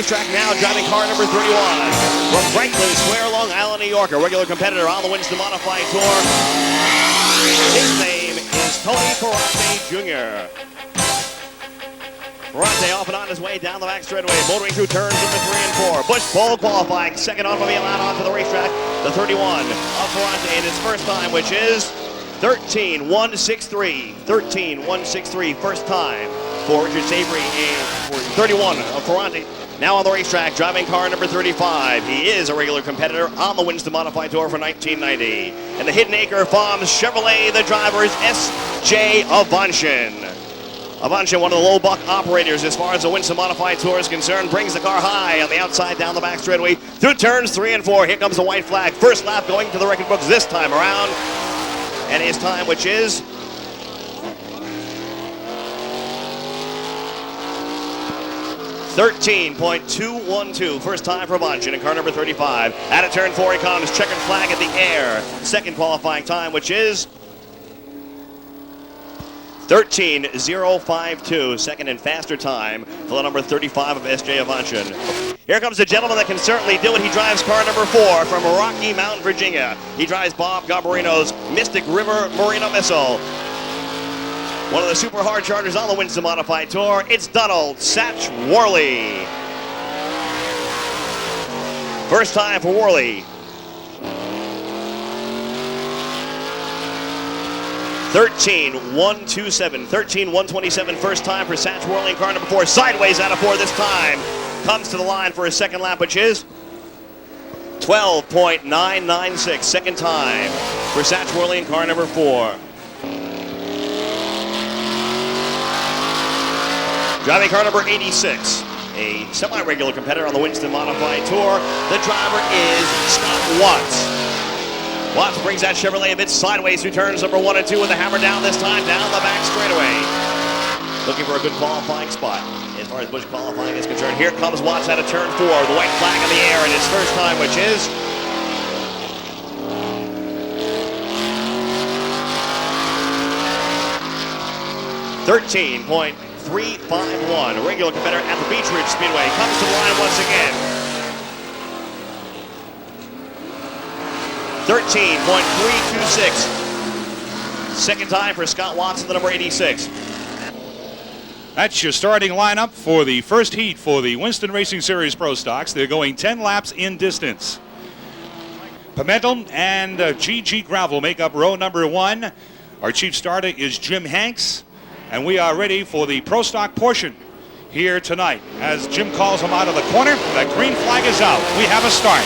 racetrack now, driving car number 31. From Franklin Square, Long Island, New York, a regular competitor on the Winston Modified Tour. His name is Tony Ferrante Jr. Ferrante off and on his way down the back straightaway, motoring through turns number 3 and 4. Bush pole qualifying, second automobile out onto the racetrack, the 31 of Ferrante in his first time, which is 13.163. 13.163, first time for Richard Savory and for 31 of Ferrante. Now on the racetrack, driving car number 35. He is a regular competitor on the Winston Modified Tour for 1990. And the Hidden Acre Farms Chevrolet, the driver is S.J. Avanchin. Avanchin, one of the low buck operators as far as the Winston Modified Tour is concerned, brings the car high on the outside down the back straightaway through turns 3 and 4. Here comes the white flag. First lap going to the record books this time around. And his time, which is 13.212. First time for Avanchin in car number 35. Out of turn 4 he comes. Checkered flag in the air. Second qualifying time, which is 13.052. Second and faster time for the number 35 of S.J. Avanchin. Here comes a gentleman that can certainly do it. He drives car number 4 from Rocky Mount, Virginia. He drives Bob Garbarino's Mystic River Marina Missile. One of the super hard chargers on the Winston Modified Tour. It's Donald Satch Worley. First time for Worley. 13.127. 13.127 first time for Satch Worley in car number 4. Sideways out of 4 this time. Comes to the line for his second lap, which is 12.996. Second time for Satch Worley in car number 4. Driving car number 86, a semi-regular competitor on the Winston Modified Tour. The driver is Scott Watts. Watts brings that Chevrolet a bit sideways through turns number 1 and 2 with a hammer down this time, down the back straightaway. Looking for a good qualifying spot as far as Busch qualifying is concerned. Here comes Watts out of turn 4, the white flag in the air in his first time, which is 13.351. A regular competitor at the Beach Ridge Speedway comes to the line once again. 13.326. Second time for Scott Watts, the number 86. That's your starting lineup for the first heat for the Winston Racing Series Pro Stocks. They're going 10 laps in distance. Pimentel and GG Gravel make up row number 1. Our chief starter is Jim Hanks. And we are ready for the Pro Stock portion here tonight. As Jim calls him out of the corner, that green flag is out. We have a start.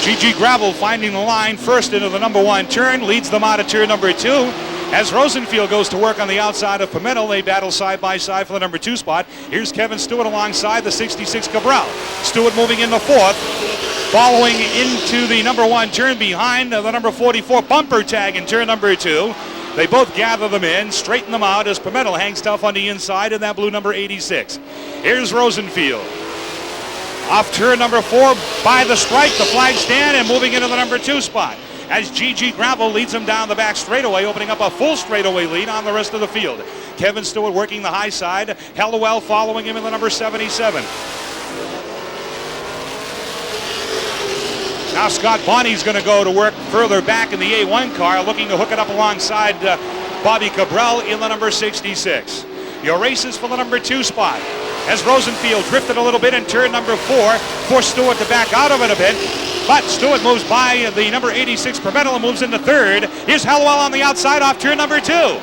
GG Gravel finding the line first into the number 1 turn, leads them out of turn number 2. As Rosenfield goes to work on the outside of Pimentel, they battle side by side for the number 2 spot. Here's Kevin Stewart alongside the 66 Cabral. Stewart moving in the 4th. Following into the number 1 turn behind the number 44 bumper tag in turn number 2. They both gather them in, straighten them out as Pimentel hangs tough on the inside in that blue number 86. Here's Rosenfield. Off turn number 4 by the stripe, the flag stand, and moving into the number 2 spot. As GG Gravel leads him down the back straightaway, opening up a full straightaway lead on the rest of the field. Kevin Stewart working the high side. Hallowell following him in the number 77. Now Scott Bonney's going to go to work further back in the A1 car, looking to hook it up alongside Bobby Cabral in the number 66. Your races for the number 2 spot. As Rosenfield drifted a little bit in turn number 4, forced Stewart to back out of it a bit. But Stewart moves by the number 86 Pimentel and moves into 3rd. Here's Hallowell on the outside off turn number 2.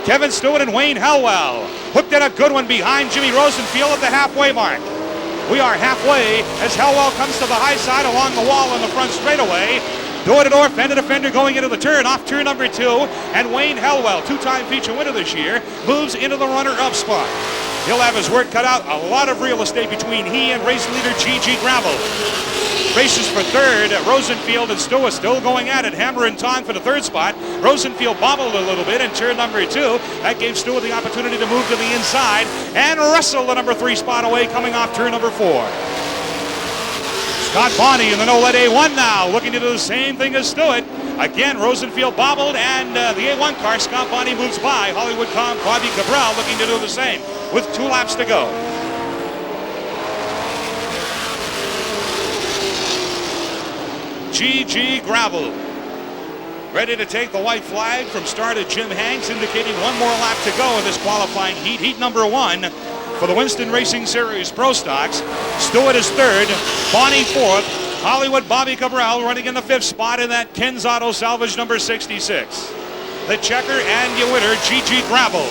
Kevin Stewart and Wayne Hallowell hooked in a good one behind Jimmy Rosenfield at the halfway mark. We are halfway as Hallowell comes to the high side along the wall in the front straightaway. Door-to-door, fender-to-fender going into the turn, off turn number 2. And Wayne Hallowell, 2-time feature winner this year, moves into the runner-up spot. He'll have his work cut out. A lot of real estate between he and race leader GG Gravel. Races for 3rd, Rosenfield and Stewart still going at it, hammer and tong for the 3rd spot. Rosenfield bobbled a little bit in turn number 2. That gave Stewart the opportunity to move to the inside and wrestle the number 3 spot away coming off turn number 4. Scott Bonney in the no-let A1 now, looking to do the same thing as Stewart. Again, Rosenfield bobbled, and the A1 car, Scott Bonney moves by. Hollywood Bobby Cabral looking to do the same with 2 laps to go. GG Gravel. Ready to take the white flag from starter Jim Hanks, indicating one more lap to go in this qualifying heat. Heat number 1 for the Winston Racing Series Pro Stocks. Stewart is 3rd, Bonnie 4th, Hollywood Bobby Cabral running in the 5th spot in that Ken's Auto Salvage number 66. The checker and your winner, GG Gravel.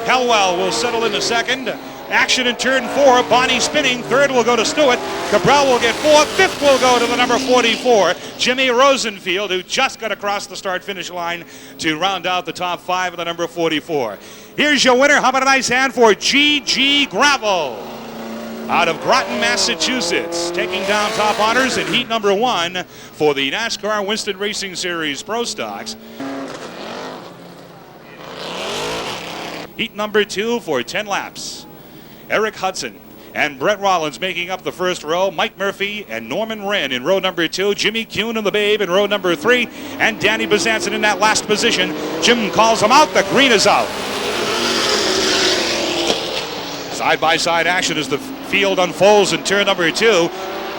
Helwell will settle into 2nd. Action in turn 4. Bonnie spinning. 3rd will go to Stewart. Cabral will get 4th. 5th will go to the number 44, Jimmy Rosenfield, who just got across the start-finish line to round out the top 5 of the number 44. Here's your winner. How about a nice hand for GG Gravel out of Groton, Massachusetts, taking down top honors in heat number 1 for the NASCAR Winston Racing Series Pro Stocks. Heat number 2 for 10 laps. Eric Hudson and Brett Rollins making up the first row. Mike Murphy and Norman Wren in row number 2. Jimmy Kuhn and the Babe in row number 3. And Danny Bezanson in that last position. Jim calls him out. The green is out. Side-by-side action as the field unfolds in turn number 2.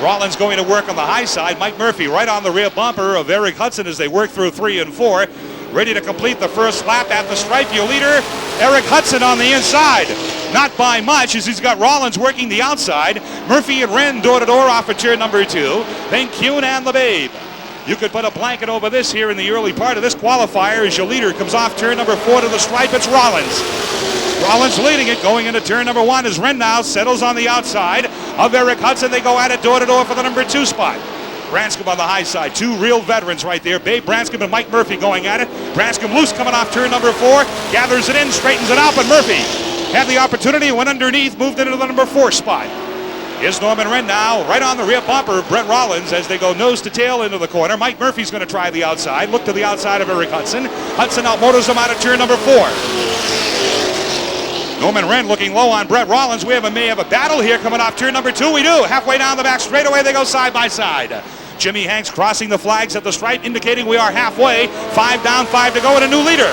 Rollins going to work on the high side. Mike Murphy right on the rear bumper of Eric Hudson as they work through 3 and 4. Ready to complete the first lap at the stripe. Your leader, Eric Hudson on the inside. Not by much as he's got Rollins working the outside. Murphy and Wren door-to-door off of turn number 2. Then Kuhn and the Babe. You could put a blanket over this here in the early part of this qualifier as your leader comes off turn number 4 to the stripe. It's Rollins. Rollins leading it going into turn number 1 as Wren now settles on the outside of Eric Hudson. They go at it door-to-door for the number 2 spot. Branscombe on the high side. 2 real veterans right there. Babe Branscombe and Mike Murphy going at it. Branscombe loose coming off turn number 4. Gathers it in, straightens it out, but Murphy had the opportunity, went underneath, moved into the number 4 spot. Here's Norman Wren now, right on the rear bumper of Brett Rollins as they go nose to tail into the corner. Mike Murphy's going to try the outside. Look to the outside of Eric Hudson. Hudson outmotors him out of turn number 4. Norman Wren looking low on Brett Rollins. We may have a battle here coming off turn number 2. We do. Halfway down the back straightaway, they go side by side. Jimmy Hanks crossing the flags at the stripe, indicating we are halfway. 5 down, 5 to go, and a new leader.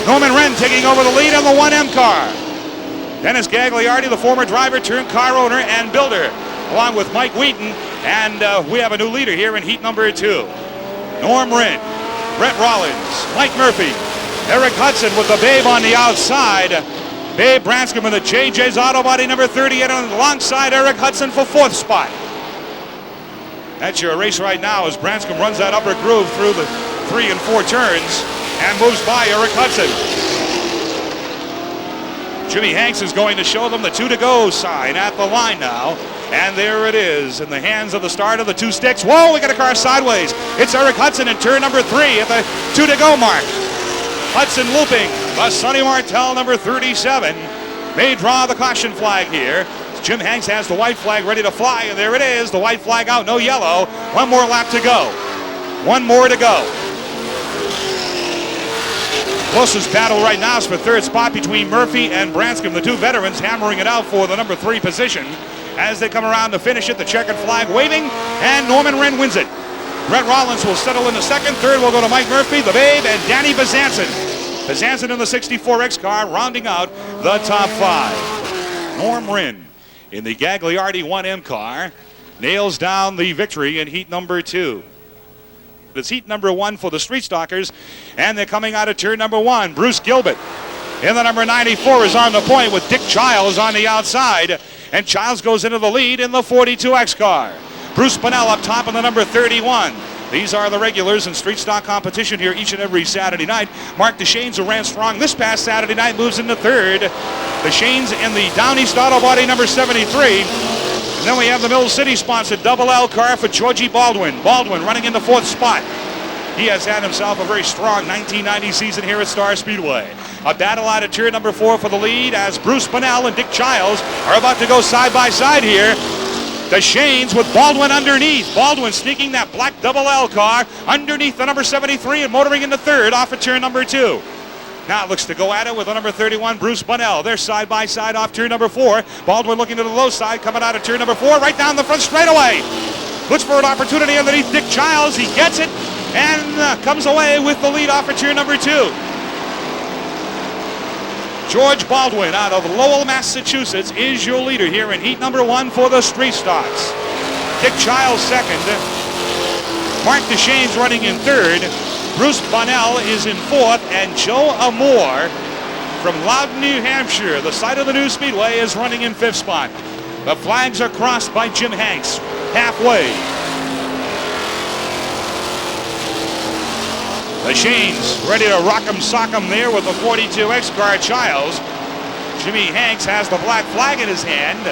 Norman Wren taking over the lead on the 1M car. Dennis Gagliardi, the former driver turned car owner and builder, along with Mike Wheaton, and we have a new leader here in heat number 2. Norm Wren, Brett Rollins, Mike Murphy, Eric Hudson with the Babe on the outside. Babe Branscombe in the JJ's Auto Body number 38 alongside Eric Hudson for 4th spot. That's your race right now as Branscombe runs that upper groove through the 3 and 4 turns and moves by Eric Hudson. Jimmy Hanks is going to show them the 2 to go sign at the line now. And there it is in the hands of the start of the 2 sticks. Whoa, we got a car sideways. It's Eric Hudson in turn number 3 at the 2 to go mark. Hudson looping. The Sonny Martel number 37 may draw the caution flag here. Jim Hanks has the white flag ready to fly, and there it is. The white flag out, no yellow. 1 more lap to go. 1 more to go. Closest battle right now is for 3rd spot between Murphy and Branscombe, the 2 veterans hammering it out for the number 3 position. As they come around to finish it, the checkered flag waving, and Norman Wren wins it. Brett Rollins will settle into 2nd. 3rd will go to Mike Murphy, the Babe, and Danny Bezanson. Bezanson in the 64X car, rounding out the top 5. Norm Wren in the Gagliardi 1M car nails down the victory in heat number 2. It's heat number 1 for the Street Stalkers, and they're coming out of turn number 1. Bruce Gilbert in the number 94 is on the point with Dick Childs on the outside, and Childs goes into the lead in the 42X car. Bruce Bunnell up top in the number 31. These are the regulars in street stock competition here each and every Saturday night. Mark DeShanes, who ran strong this past Saturday night, moves into 3rd. DeShanes in the Down East Auto Body number 73. And then we have the Mill City sponsored Double L car for Georgie Baldwin. Baldwin running in the 4th spot. He has had himself a very strong 1990 season here at Star Speedway. A battle out of turn number 4 for the lead as Bruce Bunnell and Dick Childs are about to go side by side here. DeShanes with Baldwin underneath. Baldwin sneaking that black Double L car underneath the number 73 and motoring into 3rd off of turn number 2. Now it looks to go at it with the number 31, Bruce Bunnell. They're side by side off turn number 4. Baldwin looking to the low side, coming out of turn number 4, right down the front straightaway. Looks for an opportunity underneath Dick Childs. He gets it and comes away with the lead off of turn number 2. George Baldwin out of Lowell, Massachusetts is your leader here in heat number 1 for the Street Stocks. Dick Childs 2nd. Mark DeShane's running in third. Bruce Bonnell is in fourth, and Joe Amore from Loudon, New Hampshire, the site of the new Speedway, is running in fifth spot. The flags are crossed by Jim Hanks halfway. DeShane's ready to rock 'em sock 'em there with the 42X car, Childs. Jimmy Hanks has the black flag in his hand.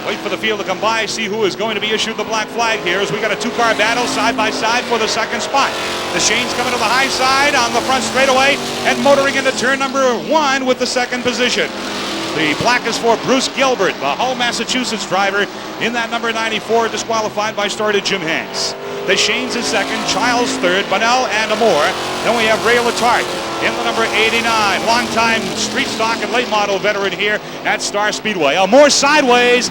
Wait for the field to come by, see who is going to be issued the black flag here, as we got a two-car battle side by side for the second spot. DeShane's coming to the high side on the front straightaway and motoring into turn number 1 with the second position. The black is for Bruce Gilbert, the Hull, Massachusetts driver in that number 94, disqualified by starter Jim Hanks. DeShane's is second, Childs third, Bonnell and Amore. Then we have Ray Letarte in the number 89, longtime street stock and late model veteran here at Star Speedway. Amore sideways.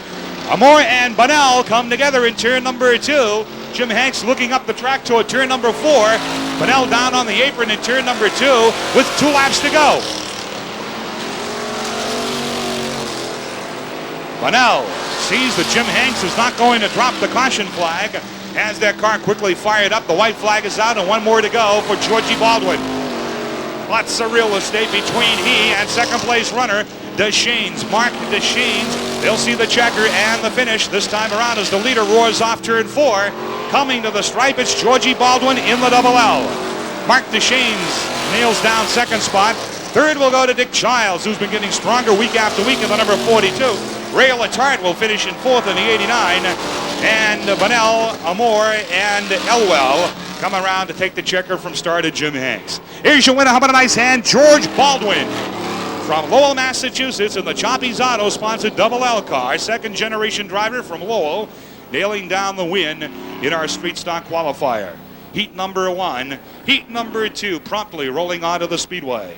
Amore and Bonnell come together in turn number 2. Jim Hanks looking up the track toward turn number 4. Bonnell down on the apron in turn number 2 with 2 laps to go. Bonnell sees that Jim Hanks is not going to drop the caution flag. Has their car quickly fired up. The white flag is out and 1 more to go for Georgie Baldwin. Lots of real estate between he and second place runner DeShane's. Mark DeShane's. They'll see the checker and the finish this time around as the leader roars off turn 4. Coming to the stripe, it's Georgie Baldwin in the double L. Mark DeShane's nails down second spot. Third will go to Dick Childs, who's been getting stronger week after week in the number 42. Ray Letarte will finish in fourth in the 89. And Bonnell, Amore, and Elwell come around to take the checker from starter Jim Hanks. Here's your winner. How about a nice hand? George Baldwin from Lowell, Massachusetts, in the Choppies Auto sponsored double L car. Second generation driver from Lowell, nailing down the win in our street stock qualifier. Heat number 1, heat number 2 promptly rolling onto the Speedway.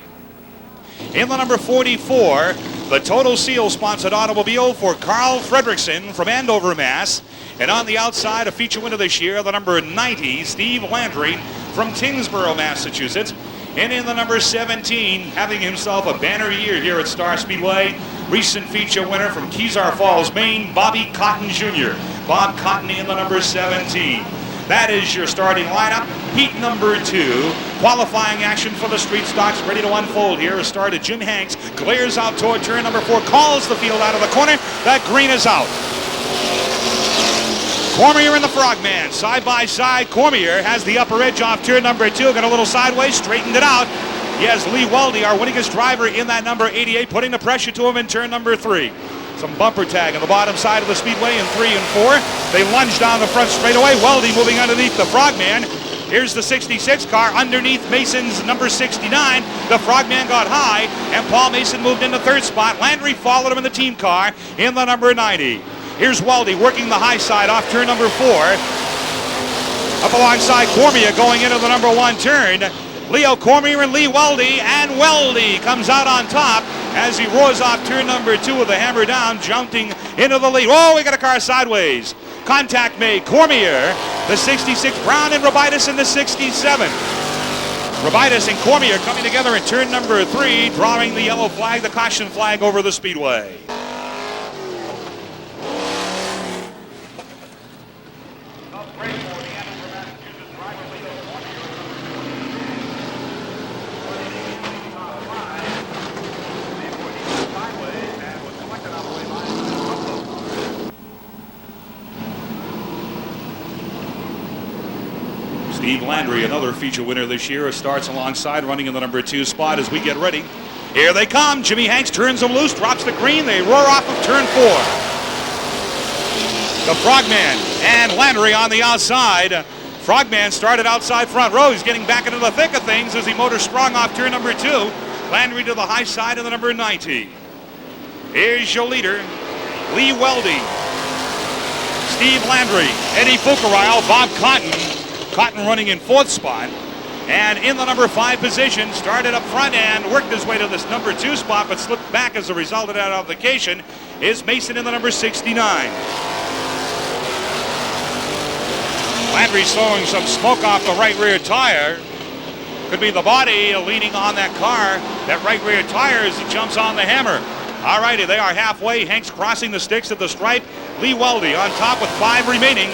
In the number 44, the Total Seal sponsored automobile for Carl Fredrickson from Andover, Mass. And on the outside, a feature winner this year, the number 90, Steve Landry from Tingsboro, Massachusetts. And in the number 17, having himself a banner year here at Star Speedway, recent feature winner from Kezar Falls, Maine, Bobby Cotton Jr. Bob Cotton in the number 17. That is your starting lineup. Heat number 2. Qualifying action for the street stocks ready to unfold here. As started Jim Hanks glares out toward turn number 4, calls the field out of the corner. That green is out. Cormier and the Frogman, side by side. Cormier has the upper edge off turn number 2. Got a little sideways, straightened it out. He has Lee Weldy, our winningest driver in that number 88, putting the pressure to him in turn number 3. Some bumper tag on the bottom side of the Speedway in 3 and 4. They lunge down the front straightaway. Weldy moving underneath the Frogman. Here's the 66 car underneath Mason's number 69. The Frogman got high, and Paul Mason moved into third spot. Landry followed him in the team car in the number 90. Here's Weldy working the high side off turn number 4. Up alongside Cormier going into the number 1 turn. Leo Cormier and Lee Weldy, and Weldy comes out on top as he roars off turn number 2 with the hammer down, jumping into the lead. Oh, we got a car sideways. Contact made. Cormier, the 66, Brown and Robidas in the 67. Robidas and Cormier coming together in turn number 3, drawing the yellow flag, the caution flag over the Speedway. Steve Landry, another feature winner this year, starts alongside, running in the number 2 spot as we get ready. Here they come. Jimmy Hanks turns them loose, drops the green. They roar off of turn 4. The Frogman and Landry on the outside. Frogman started outside front row. He's getting back into the thick of things as he motors strong off turn number 2. Landry to the high side of the number 90. Here's your leader, Lee Weldy, Steve Landry, Eddie Fucarile, Bob Cotton. Cotton running in 4th spot. And in the number 5 position, started up front and worked his way to this number 2 spot, but slipped back as a result of that altercation, is Mason in the number 69. Landry's throwing some smoke off the right rear tire. Could be the body leaning on that car, that right rear tire, as he jumps on the hammer. All righty, they are halfway. Hanks crossing the sticks at the stripe. Lee Weldy on top with 5 remaining.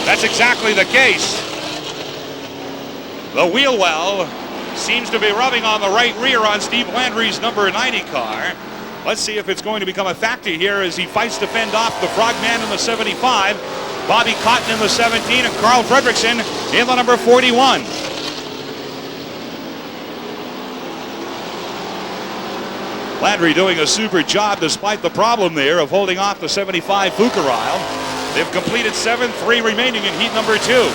That's exactly the case. The wheel well seems to be rubbing on the right rear on Steve Landry's number 90 car. Let's see if it's going to become a factor here as he fights to fend off the Frogman in the 75, Bobby Cotton in the 17, and Carl Fredrickson in the number 41. Landry doing a super job despite the problem there of holding off the 75 Fucarile. They've completed 7-3 remaining in heat number 2.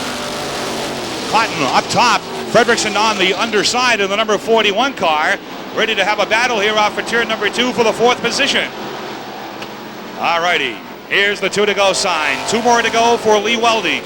Cotton up top, Fredrickson on the underside of the number 41 car, ready to have a battle here off for turn number 2 for the 4th position. All righty, here's the 2 to go sign. 2 more to go for Lee Weldy.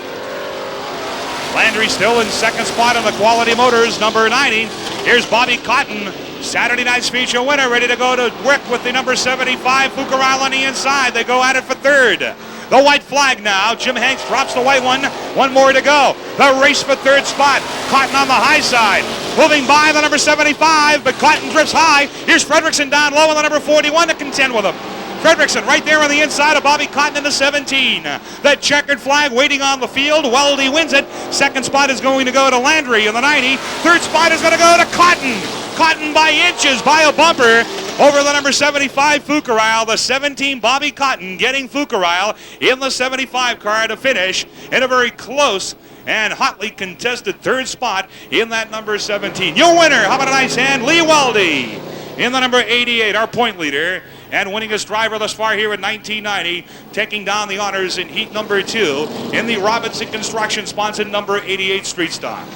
Landry still in 2nd spot on the Quality Motors, number 90. Here's Bobby Cotton, Saturday Night's feature winner, ready to go to work with the number 75 Fucarile on the inside. They go at it for 3rd. The white flag now. Jim Hanks drops the white one. 1 more to go. The race for 3rd spot. Cotton on the high side. Moving by the number 75, but Cotton drifts high. Here's Fredrickson down low on the number 41 to contend with him. Fredrickson right there on the inside of Bobby Cotton in the 17. The checkered flag waiting on the field. Weldy wins it. 2nd spot is going to go to Landry in the 90. 3rd spot is going to go to Cotton. Cotton by inches, by a bumper, over the number 75 Fucarile. The 17 Bobby Cotton getting Fucarile in the 75 car to finish in a very close and hotly contested 3rd spot in that number 17. Your winner, how about a nice hand, Lee Weldy in the number 88, our point leader, and winningest driver thus far here in 1990, taking down the honors in heat number 2 in the Robinson Construction sponsored number 88 Street Stock.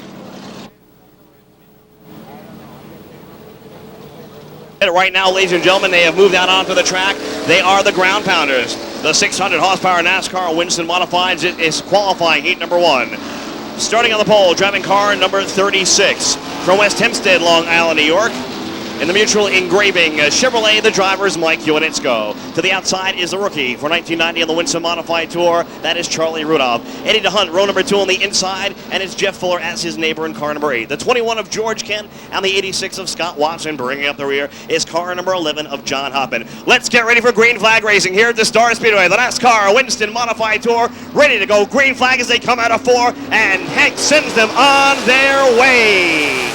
Right now, ladies and gentlemen, they have moved out onto the track. They are the ground pounders. The 600 horsepower NASCAR Winston Modifieds is qualifying heat number 1. Starting on the pole, driving car number 36 from West Hempstead, Long Island, New York. In the Mutual Engraving Chevrolet, the driver is Mike Iwanitzko. To the outside is the rookie for 1990 on the Winston Modified Tour. That is Charlie Rudolph. Eddie DeHunt, row number 2 on the inside, and it's Jeff Fuller as his neighbor in car number 8. The 21 of George Kent and the 86 of Scott Watson. Bringing up the rear is car number 11 of John Hoppin. Let's get ready for green flag racing here at the Star Speedway. The NASCAR Winston Modified Tour ready to go. Green flag as they come out of 4, and Hank sends them on their way.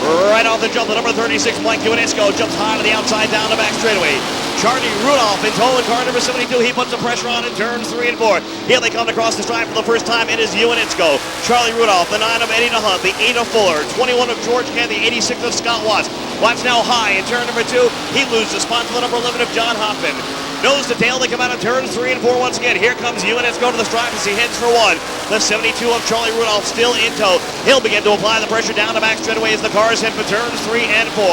Right off the jump, the number 36, Mike Iwanitzko, jumps high to the outside, down the back straightaway. Charlie Rudolph in tow in car number 72. He puts the pressure on in turns 3 and 4. Here they come across the stripe for the first time. It is Iwanitzko. Charlie Rudolph, the 9 of Eddie DeHunt, the 8 of Fuller, 21 of George Kent, the 86 of Scott Watts. Watts now high in turn number 2. He loses the spot to the number 11 of John Hoffman. Nose to tail, they come out of turns 3 and 4 once again. Here comes Iwanitzko to the stripe as he heads for 1. The 72 of Charlie Rudolph still in tow. He'll begin to apply the pressure down the back straightaway as the cars head for turns 3 and 4.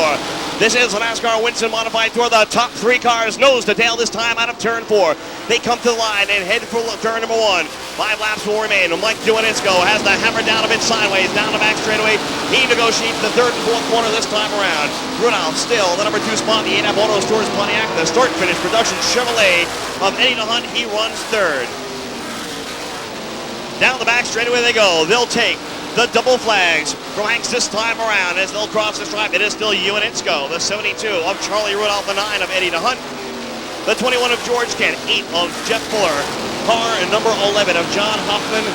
This is the NASCAR Winston Modified Tour. The top 3 cars nose to tail this time out of turn 4. They come to the line and head for turn number 1. 5 laps will remain. Mike Iwanitzko has the hammer down a bit sideways, down the back straightaway. He negotiates the 3rd and 4th corner this time around. Rudolph still the number 2 spot in the ANAP Auto Stores Pontiac. The start finish production Chevrolet of Eddie DeHunt. He runs 3rd. Down the back straightaway they go. They'll take the double flags from Hanks this time around as they'll cross the stripe. It is still Iwanitzko, the 72 of Charlie Rudolph, the 9 of Eddie DeHunt, the 21 of George Kent, 8 of Jeff Fuller, car and number 11 of John Hoffman,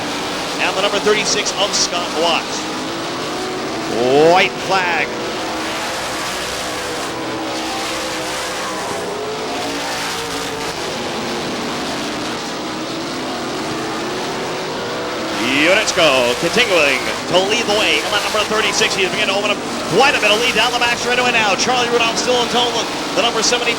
and the number 36 of Scott Watts. White flag. Iwanitzko continuing to lead the way. On that number 36, he's beginning to open up quite a bit of lead down the back straightaway now. Charlie Rudolph still in tow, the number 72.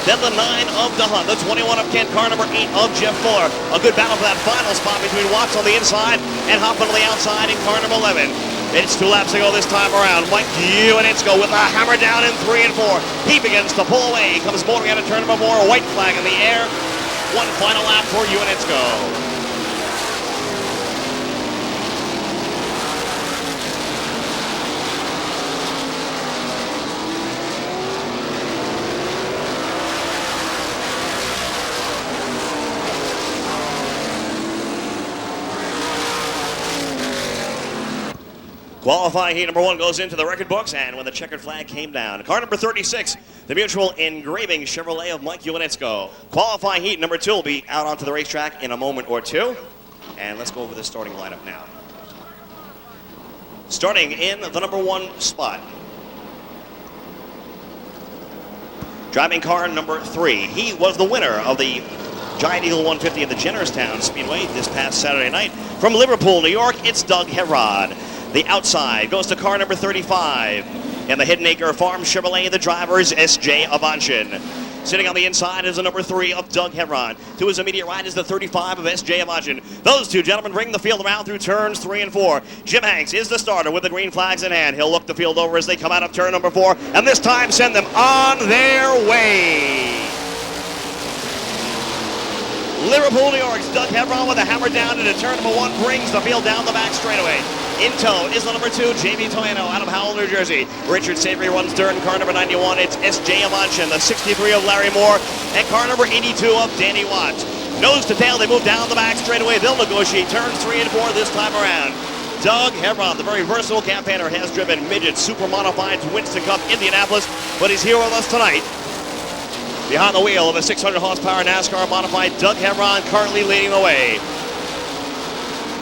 Then the 9 of DeHunt, the 21 of Kent, car number 8 of Jeff Fuller. A good battle for that final spot between Watts on the inside and Hoffman on the outside in car number 11. It's 2 laps to go this time around. Mike Iwanitzko with a hammer down in 3 and 4. He begins to pull away. He comes motoring out of turn number 4. A white flag in the air. 1 final lap for Iwanitzko. Qualifying heat number 1 goes into the record books, and when the checkered flag came down, car number 36, the Mutual Engraving Chevrolet of Mike Ulanitsko. Qualifying heat number 2 will be out onto the racetrack in a moment or two. And let's go over the starting lineup now. Starting in the number 1 spot. Driving car number 3. He was the winner of the Giant Eagle 150 at the Jennerstown Speedway this past Saturday night. From Liverpool, New York, it's Doug Herod. The outside goes to car number 35. In the Hidden Acre Farm Chevrolet, the driver is S.J. Avanchin. Sitting on the inside is the number 3 of Doug Herod. To his immediate right is the 35 of S.J. Avanchin. Those two gentlemen bring the field around through turns 3 and 4. Jim Hanks is the starter with the green flags in hand. He'll look the field over as they come out of turn number 4, and this time send them on their way. Liverpool, New York's Doug Hebron with a hammer down into turn number 1 brings the field down the back straightaway. In tow is the number 2, Jamie Tomano, out of Howell, New Jersey. Richard Savory runs third in car number 91. It's S.J. Avanchin, the 63 of Larry Moore, and car number 82 of Danny Watts. Nose to tail, they move down the back straightaway. They'll negotiate turns 3 and 4 this time around. Doug Hebron, the very versatile campaigner, has driven midget super modified Winston Cup Indianapolis, but he's here with us tonight. Behind the wheel of a 600 horsepower NASCAR modified, Doug Hebron currently leading the way.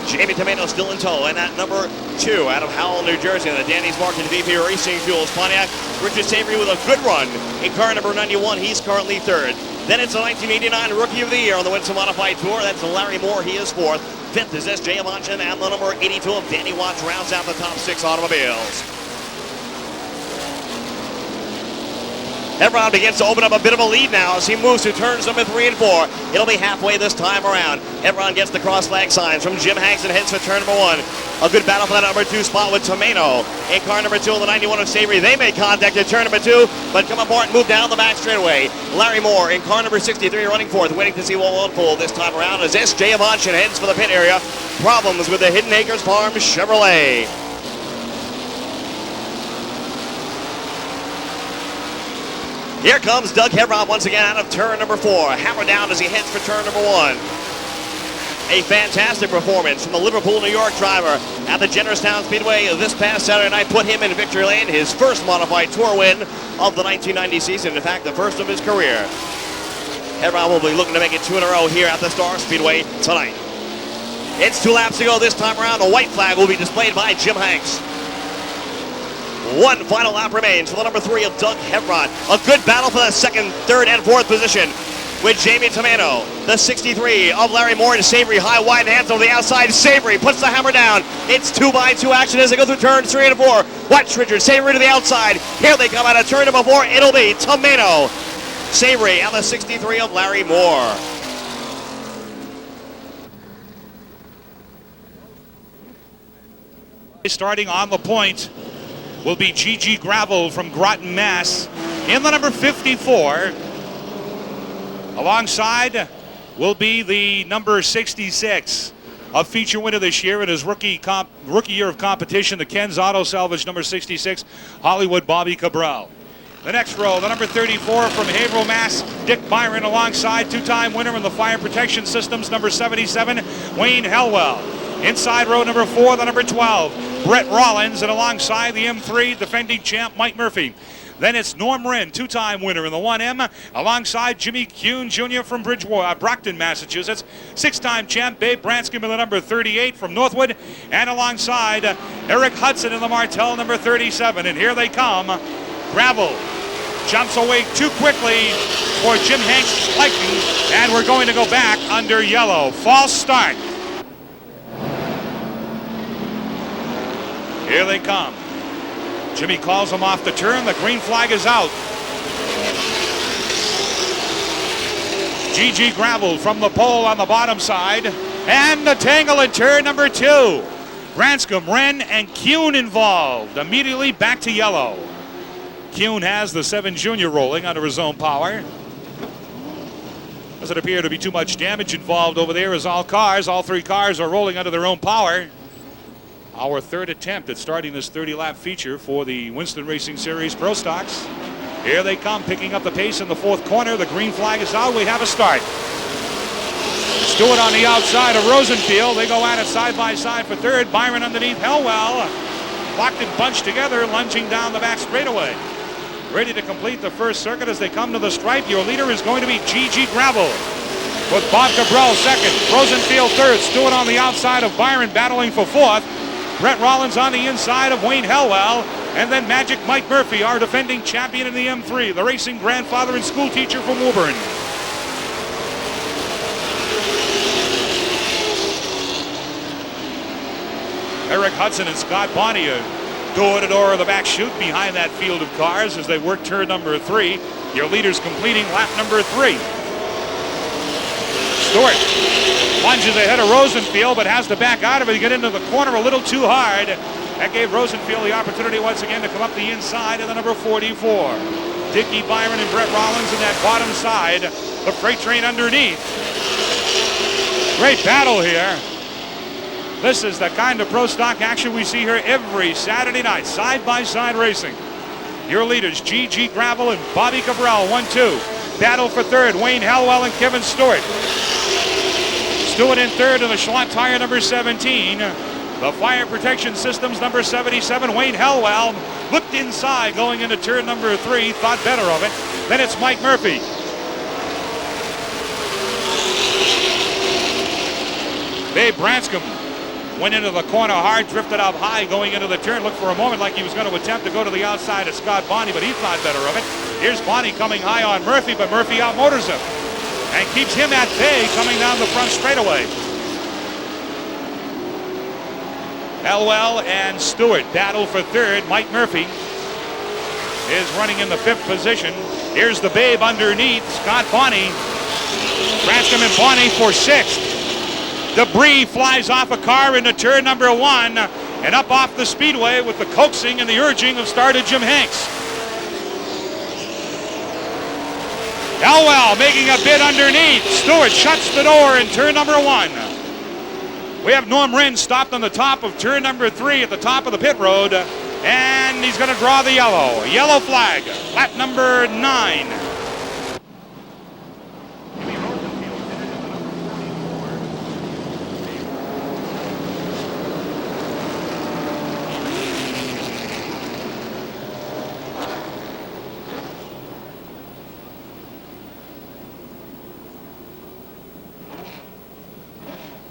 Jamie Tomano still in tow, and at number 2 out of Howell, New Jersey, the Danny's Market VP Racing Fuels Pontiac, Richard Savory with a good run in car number 91. He's currently 3rd. Then it's the 1989 Rookie of the Year on the Winston Modified Tour. That's Larry Moore. He is 4th. 5th is S.J. Avanchin, and the number 82 of Danny Watts rounds out the top 6 automobiles. Hebron begins to open up a bit of a lead now as he moves to turns number 3 and 4. It'll be halfway this time around. Hebron gets the cross flag signs from Jim Hanks and heads for turn number 1. A good battle for that number 2 spot with Tomano. In car number 2 in the 91 of Savory. They make contact at turn number 2, but come apart and move down the back straightaway. Larry Moore in car number 63 running 4th, waiting to see what will unfold this time around as S.J. Avanchin heads for the pit area. Problems with the Hidden Acres Farm Chevrolet. Here comes Doug Hebron once again out of turn number 4. Hammer down as he heads for turn number 1. A fantastic performance from the Liverpool, New York driver at the Jennerstown Speedway this past Saturday night. Put him in victory lane, his first modified tour win of the 1990 season. In fact, the first of his career. Hebron will be looking to make it 2 in a row here at the Star Speedway tonight. It's 2 laps to go this time around. The white flag will be displayed by Jim Hanks. 1 final lap remains for the number 3 of Doug Hebron. A good battle for the 2nd, 3rd, and 4th position with Jamie Tomano. The 63 of Larry Moore and Savory high, wide hands on the outside. Savory puts the hammer down. It's 2x2 action as they go through turns 3 and 4. Watch Richard Savory to the outside. Here they come out of turn number 4. It'll be Tomano. Savory and the 63 of Larry Moore. Starting on the point will be G.G. Gravel from Groton, Mass. In the number 54. Alongside will be the number 66. A feature winner this year in his rookie year of competition, the Ken's Auto Salvage number 66, Hollywood Bobby Cabral. The next row, the number 34 from Haverhill, Mass, Dick Byron, alongside two-time winner in the Fire Protection Systems number 77, Wayne Helwell. Inside row number 4, the number 12, Brett Rollins, and alongside the M3, defending champ Mike Murphy. Then it's Norm Wren, two-time winner in the 1M, alongside Jimmy Kuhn Jr. from Brockton, Massachusetts, 6-time champ Babe Branscombe in the number 38 from Northwood, and alongside Eric Hudson in the Martell number 37. And here they come. Gravel jumps away too quickly for Jim Hanks' liking, and we're going to go back under yellow. False start. Here they come. Jimmy calls him off the turn. The green flag is out. G.G. Gravel from the pole on the bottom side. And the tangle in turn number 2. Branscombe, Wren, and Kuhn involved. Immediately back to yellow. Kuhn has the 7 Junior rolling under his own power. Doesn't appear to be too much damage involved over there as all 3 cars are rolling under their own power. Our 3rd attempt at starting this 30-lap feature for the Winston Racing Series Pro Stocks. Here they come, picking up the pace in the 4th corner. The green flag is out. We have a start. Stewart on the outside of Rosenfield. They go at it side by side for 3rd. Byron underneath Helwell. locked and bunched together, lunging down the back straightaway. Ready to complete the first circuit as they come to the stripe. Your leader is going to be G.G. Gravel, with Bob Cabral second, Rosenfield third, Stewart on the outside of Byron battling for fourth, Brett Rollins on the inside of Wayne Helwell, and then Magic Mike Murphy, our defending champion in the M3, the racing grandfather and school teacher from Woburn. Eric Hudson and Scott Bonney door-to-door of the back chute behind that field of cars as they work turn number 3. Your leaders completing lap number 3. Stewart lunges ahead of Rosenfield, but has to back out of it. He got into the corner a little too hard. That gave Rosenfield the opportunity once again to come up the inside of the number 44. Dickie Byron and Brett Rollins in that bottom side. The freight train underneath. Great battle here. This is the kind of pro stock action we see here every Saturday night, side-by-side racing. Your leaders, G.G. Gravel and Bobby Cabral, 1-2. Battle for third, Wayne Helwell and Kevin Stewart. Stewart in third in the Schlott tire number 17. The Fire Protection Systems number 77, Wayne Helwell, looked inside going into turn number 3, thought better of it. Then it's Mike Murphy. Babe Branscombe went into the corner hard, drifted up high going into the turn, looked for a moment like he was going to attempt to go to the outside of Scott Bonney, but he thought better of it. Here's Bonney coming high on Murphy, but Murphy outmotors him and keeps him at bay coming down the front straightaway. Helwell and Stewart battle for third. Mike Murphy is running in the 5th position. Here's the Babe underneath, Scott Bonney. Branscombe and Bonney for 6th. Debris flies off a car into turn number 1 and up off the speedway with the coaxing and the urging of starter Jim Hanks. Helwell making a bid underneath. Stewart shuts the door in turn number 1. We have Norm Wren stopped on the top of turn number 3 at the top of the pit road, and he's going to draw the yellow. Yellow flag, lap number 9.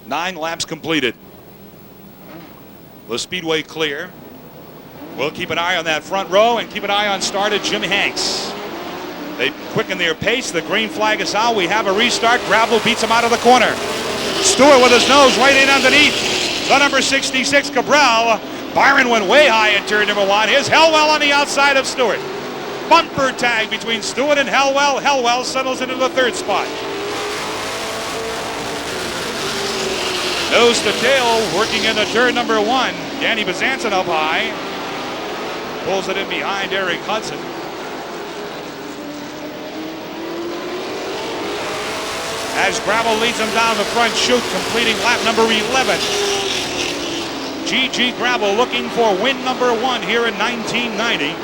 9 laps completed. The speedway clear. We'll keep an eye on that front row and keep an eye on starter Jim Hanks. They quicken their pace. The green flag is out. We have a restart. Gravel beats him out of the corner. Stewart with his nose right in underneath the number 66 Cabral. Byron went way high in turn number 1. Here's Helwell on the outside of Stewart. Bumper tag between Stewart and Helwell. Helwell settles into the 3rd spot. Nose to tail, working into turn number 1. Danny Bezanson up high. Pulls it in behind Eric Hudson. As Gravel leads him down the front chute, completing lap number 11. G.G. Gravel looking for win number 1 here in 1990.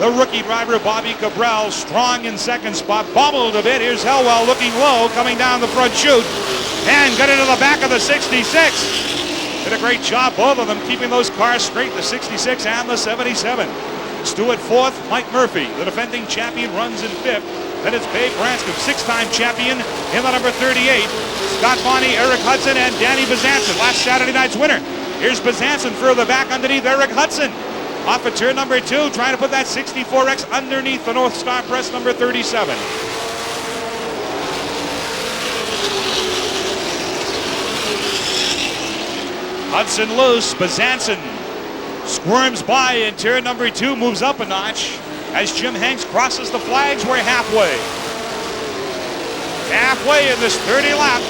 The rookie driver, Bobby Cabral, strong in 2nd spot. Bobbled a bit. Here's Helwell looking low, coming down the front chute. And got into the back of the 66. Did a great job, both of them, keeping those cars straight, the 66 and the 77. Stewart 4th, Mike Murphy, the defending champion, runs in 5th. Then it's Babe Branscombe, 6-time champion in the number 38. Scott Bonney, Eric Hudson, and Danny Bezanson, last Saturday night's winner. Here's Bezanson further back underneath Eric Hudson. Off of turn number 2, trying to put that 64X underneath the North Star Press number 37. Hudson loose, Bezanson squirms by in turn number 2, moves up a notch. As Jim Hanks crosses the flags, we're halfway. Halfway in this 30 lap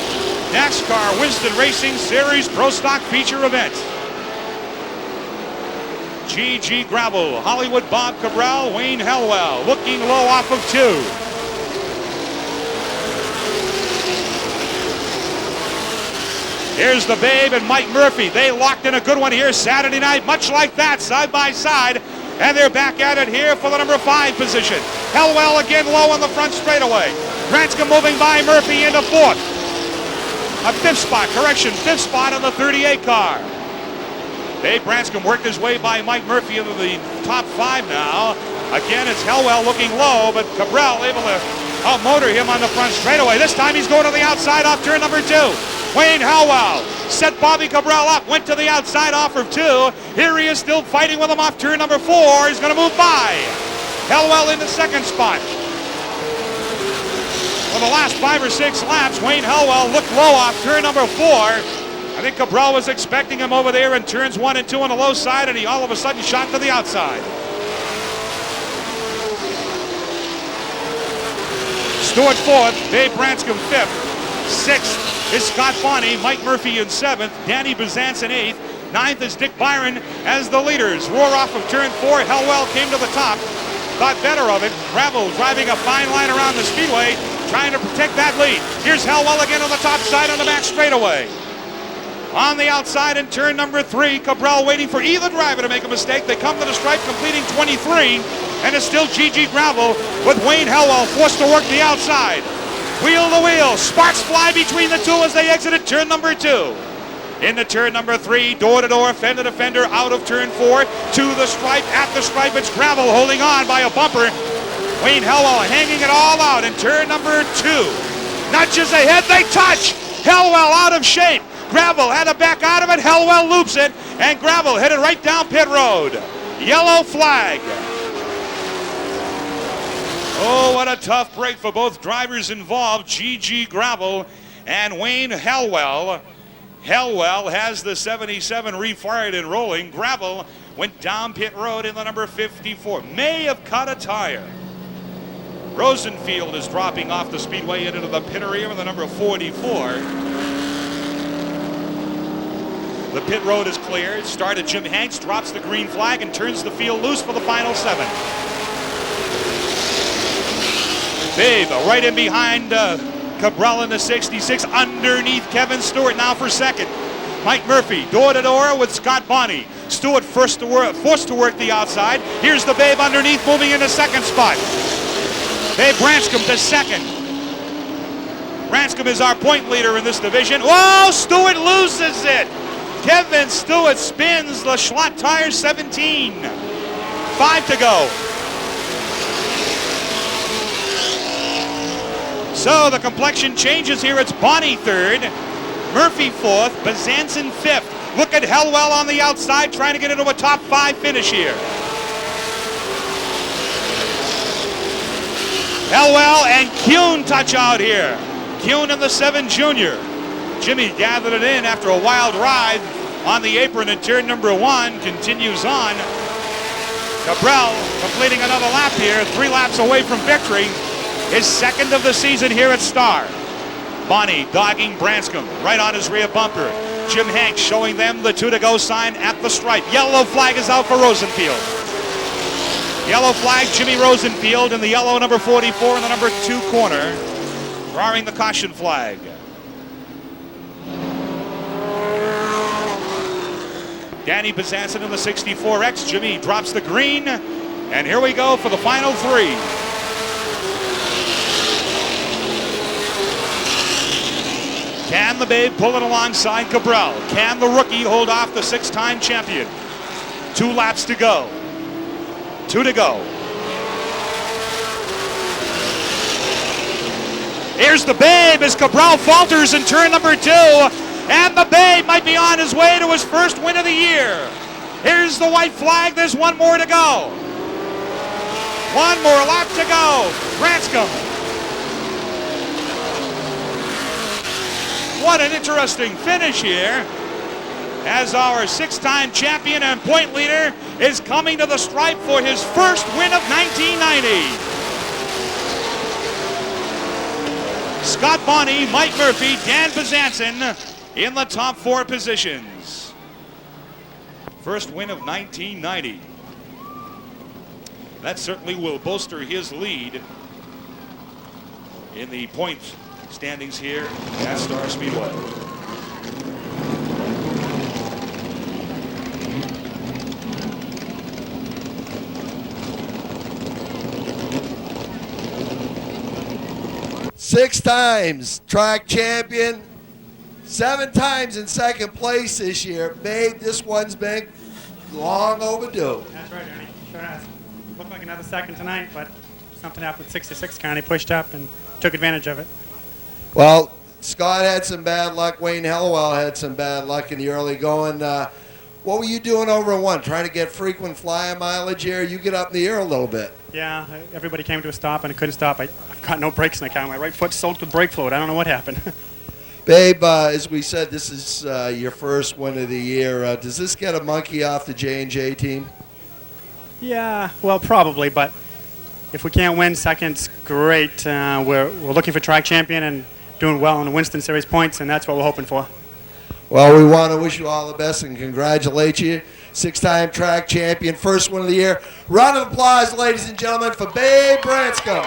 NASCAR Winston Racing Series Pro Stock Feature event. G.G. Gravel, Hollywood Bob Cabral, Wayne Helwell, looking low off of 2. Here's the Babe and Mike Murphy. They locked in a good one here Saturday night, much like that, side by side. And they're back at it here for the number 5 position. Helwell again low on the front straightaway. Branscombe moving by Murphy into 4th. A 5th spot, correction, 5th spot on the 38 car. Dave Branscombe worked his way by Mike Murphy into the top 5 now. Again, it's Hellwell looking low, but Cabral able to outmotor him on the front straightaway. This time he's going to the outside off turn number 2. Wayne Hellwell set Bobby Cabral up, went to the outside off of 2. Here he is still fighting with him off turn number 4. He's going to move by. Hellwell in the second spot. For the last 5 or 6 laps, Wayne Hellwell looked low off turn number 4. I think Cabral was expecting him over there in turns 1 and 2 on the low side, and he all of a sudden shot to the outside. Stewart 4th, Dave Branscombe 5th. 6th is Scott Bonney, Mike Murphy in 7th, Danny Bizantz in 8th. 9th is Dick Byron as the leaders. Roar off of turn 4, Hellwell came to the top. Thought better of it. Gravel driving a fine line around the speedway, trying to protect that lead. Here's Hellwell again on the top side on the back straightaway. On the outside in turn number 3, Cabral waiting for either driver to make a mistake. They come to the stripe completing 23, and it's still GG Gravel with Wayne Hellwell forced to work the outside. Wheel to wheel, sparks fly between the two as they exited turn number 2. Into turn number 3, door to door, fender to fender, out of turn 4, to the stripe, at the stripe, it's Gravel holding on by a bumper. Wayne Hellwell hanging it all out in turn number 2. Nudges ahead, they touch! Hellwell out of shape. Gravel had to back out of it, Hellwell loops it, and Gravel headed right down pit road. Yellow flag. Oh, what a tough break for both drivers involved, GG Gravel and Wayne Hellwell. Hellwell has the 77 refired and rolling. Gravel went down pit road in the number 54. May have cut a tire. Rosenfield is dropping off the speedway into the pit area with the number 44. The pit road is cleared. Started Jim Hanks, drops the green flag and turns the field loose for the final 7. Babe right in behind Cabral in the 66, underneath Kevin Stewart now for second. Mike Murphy, door to door with Scott Bonney. Stewart forced to work the outside. Here's the Babe underneath, moving into second spot. Babe Branscombe to second. Branscombe is our point leader in this division. Whoa, Stewart loses it. Kevin Stewart spins the Schlott tire 17. 5 to go. So the complexion changes here. It's Bonney 3rd, Murphy 4th, Bizantz 5th. Look at Hellwell on the outside trying to get into a top 5 finish here. Hellwell and Kuhn touch out here. Kuhn in the 7 junior. Jimmy gathered it in after a wild ride on the apron in turn number 1. Continues on. Cabral completing another lap here, 3 laps away from victory. His second of the season here at Star. Bonney dogging Branscombe right on his rear bumper. Jim Hanks showing them the 2 to go sign at the stripe. Yellow flag is out for Rosenfield. Yellow flag, Jimmy Rosenfield in the yellow number 44 in the number 2 corner, drawing the caution flag. Danny Bizantz in the 64X. Jimmy drops the green, and here we go for the final 3. Can the Babe pull it alongside Cabral? Can the rookie hold off the 6-time champion? 2 laps to go. 2 to go. Here's the Babe as Cabral falters in turn number 2. And the Babe might be on his way to his first win of the year. Here's the white flag. There's 1 more to go. 1 more lap to go. Branscombe. What an interesting finish here as our 6-time champion and point leader is coming to the stripe for his first win of 1990. Scott Bonney, Mike Murphy, Dan Bizantz in the top 4 positions. First win of 1990. That certainly will bolster his lead in the points standings here at Star Speedway. Six times track champion, 7 times in second place this year. Babe, this one's been long overdue. That's right, Ernie. Sure has. Looked like another second tonight, but something happened with 66 car, and he pushed up and took advantage of it. Well, Scott had some bad luck. Wayne Hellwell had some bad luck in the early going. What were you doing over in 1? Trying to get frequent flyer mileage here? You get up in the air a little bit. Yeah, everybody came to a stop, and I couldn't stop. I've got no brakes in the car. My right foot's soaked with brake fluid. I don't know what happened. Babe, as we said, this is your first win of the year. Does this get a monkey off the J&J team? Yeah, well, probably, but if we can't win second's great. We're looking for track champion and doing well in the Winston Series points, and that's what we're hoping for. Well, we want to wish you all the best and congratulate you. 6-time track champion, first one of the year. Round of applause, ladies and gentlemen, for Babe Branscombe.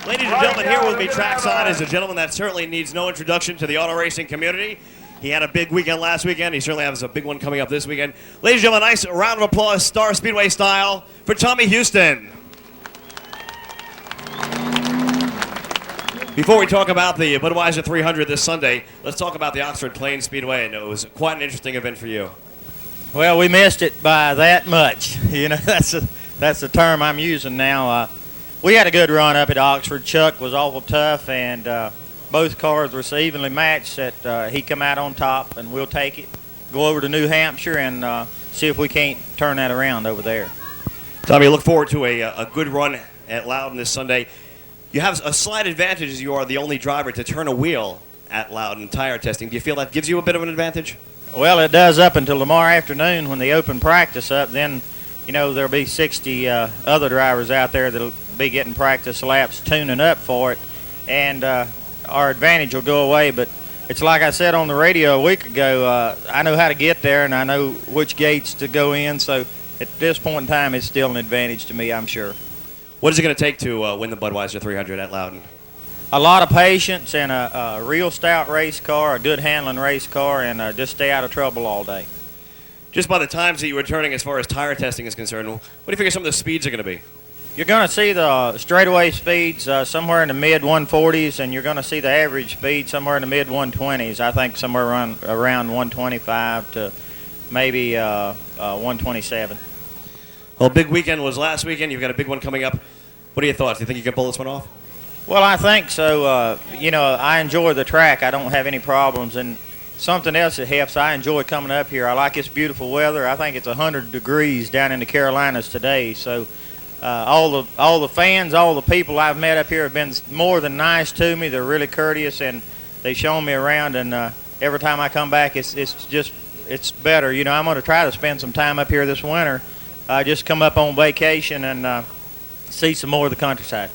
Ladies and gentlemen, here with me trackside is a gentleman that certainly needs no introduction to the auto racing community. He had a big weekend last weekend. He certainly has a big one coming up this weekend. Ladies and gentlemen, nice round of applause, Star Speedway style, for Tommy Houston. Before we talk about the Budweiser 300 this Sunday, let's talk about the Oxford Plains Speedway. And it was quite an interesting event for you. Well, we missed it by that much. You know, that's the term I'm using now. We had a good run up at Oxford. Chuck was awful tough, and both cars were so evenly matched that he come out on top, and we'll take it, go over to New Hampshire, and see if we can't turn that around over there. Tommy, look forward to a good run at Loudon this Sunday. You have a slight advantage as you are the only driver to turn a wheel at Loudon tire testing. Do you feel that gives you a bit of an advantage? Well, it does up until tomorrow afternoon when they open practice up. Then, you know, there'll be 60 other drivers out there that'll be getting practice laps tuning up for it, and our advantage will go away. But it's like I said on the radio a week ago, I know how to get there and I know which gates to go in, so at this point in time it's still an advantage to me, I'm sure. What is it going to take to win the Budweiser 300 at Loudon? A lot of patience and a real stout race car, a good handling race car, and just stay out of trouble all day. Just by the times that you were turning as far as tire testing is concerned, what do you figure some of the speeds are going to be? You're going to see the straightaway speeds somewhere in the mid-140s, and you're going to see the average speed somewhere in the mid-120s. I think somewhere around 125 to maybe 127. Well, big weekend was last weekend. You've got a big one coming up. What are your thoughts? Do you think you can pull this one off? Well, I think so. You know, I enjoy the track. I don't have any problems. And something else that helps, I enjoy coming up here. I like this beautiful weather. I think it's 100 degrees down in the Carolinas today. So all the fans, all the people I've met up here have been more than nice to me. They're really courteous, and they've shown me around. And every time I come back, it's better. You know, I'm going to try to spend some time up here this winter. Just come up on vacation and see some more of the countryside.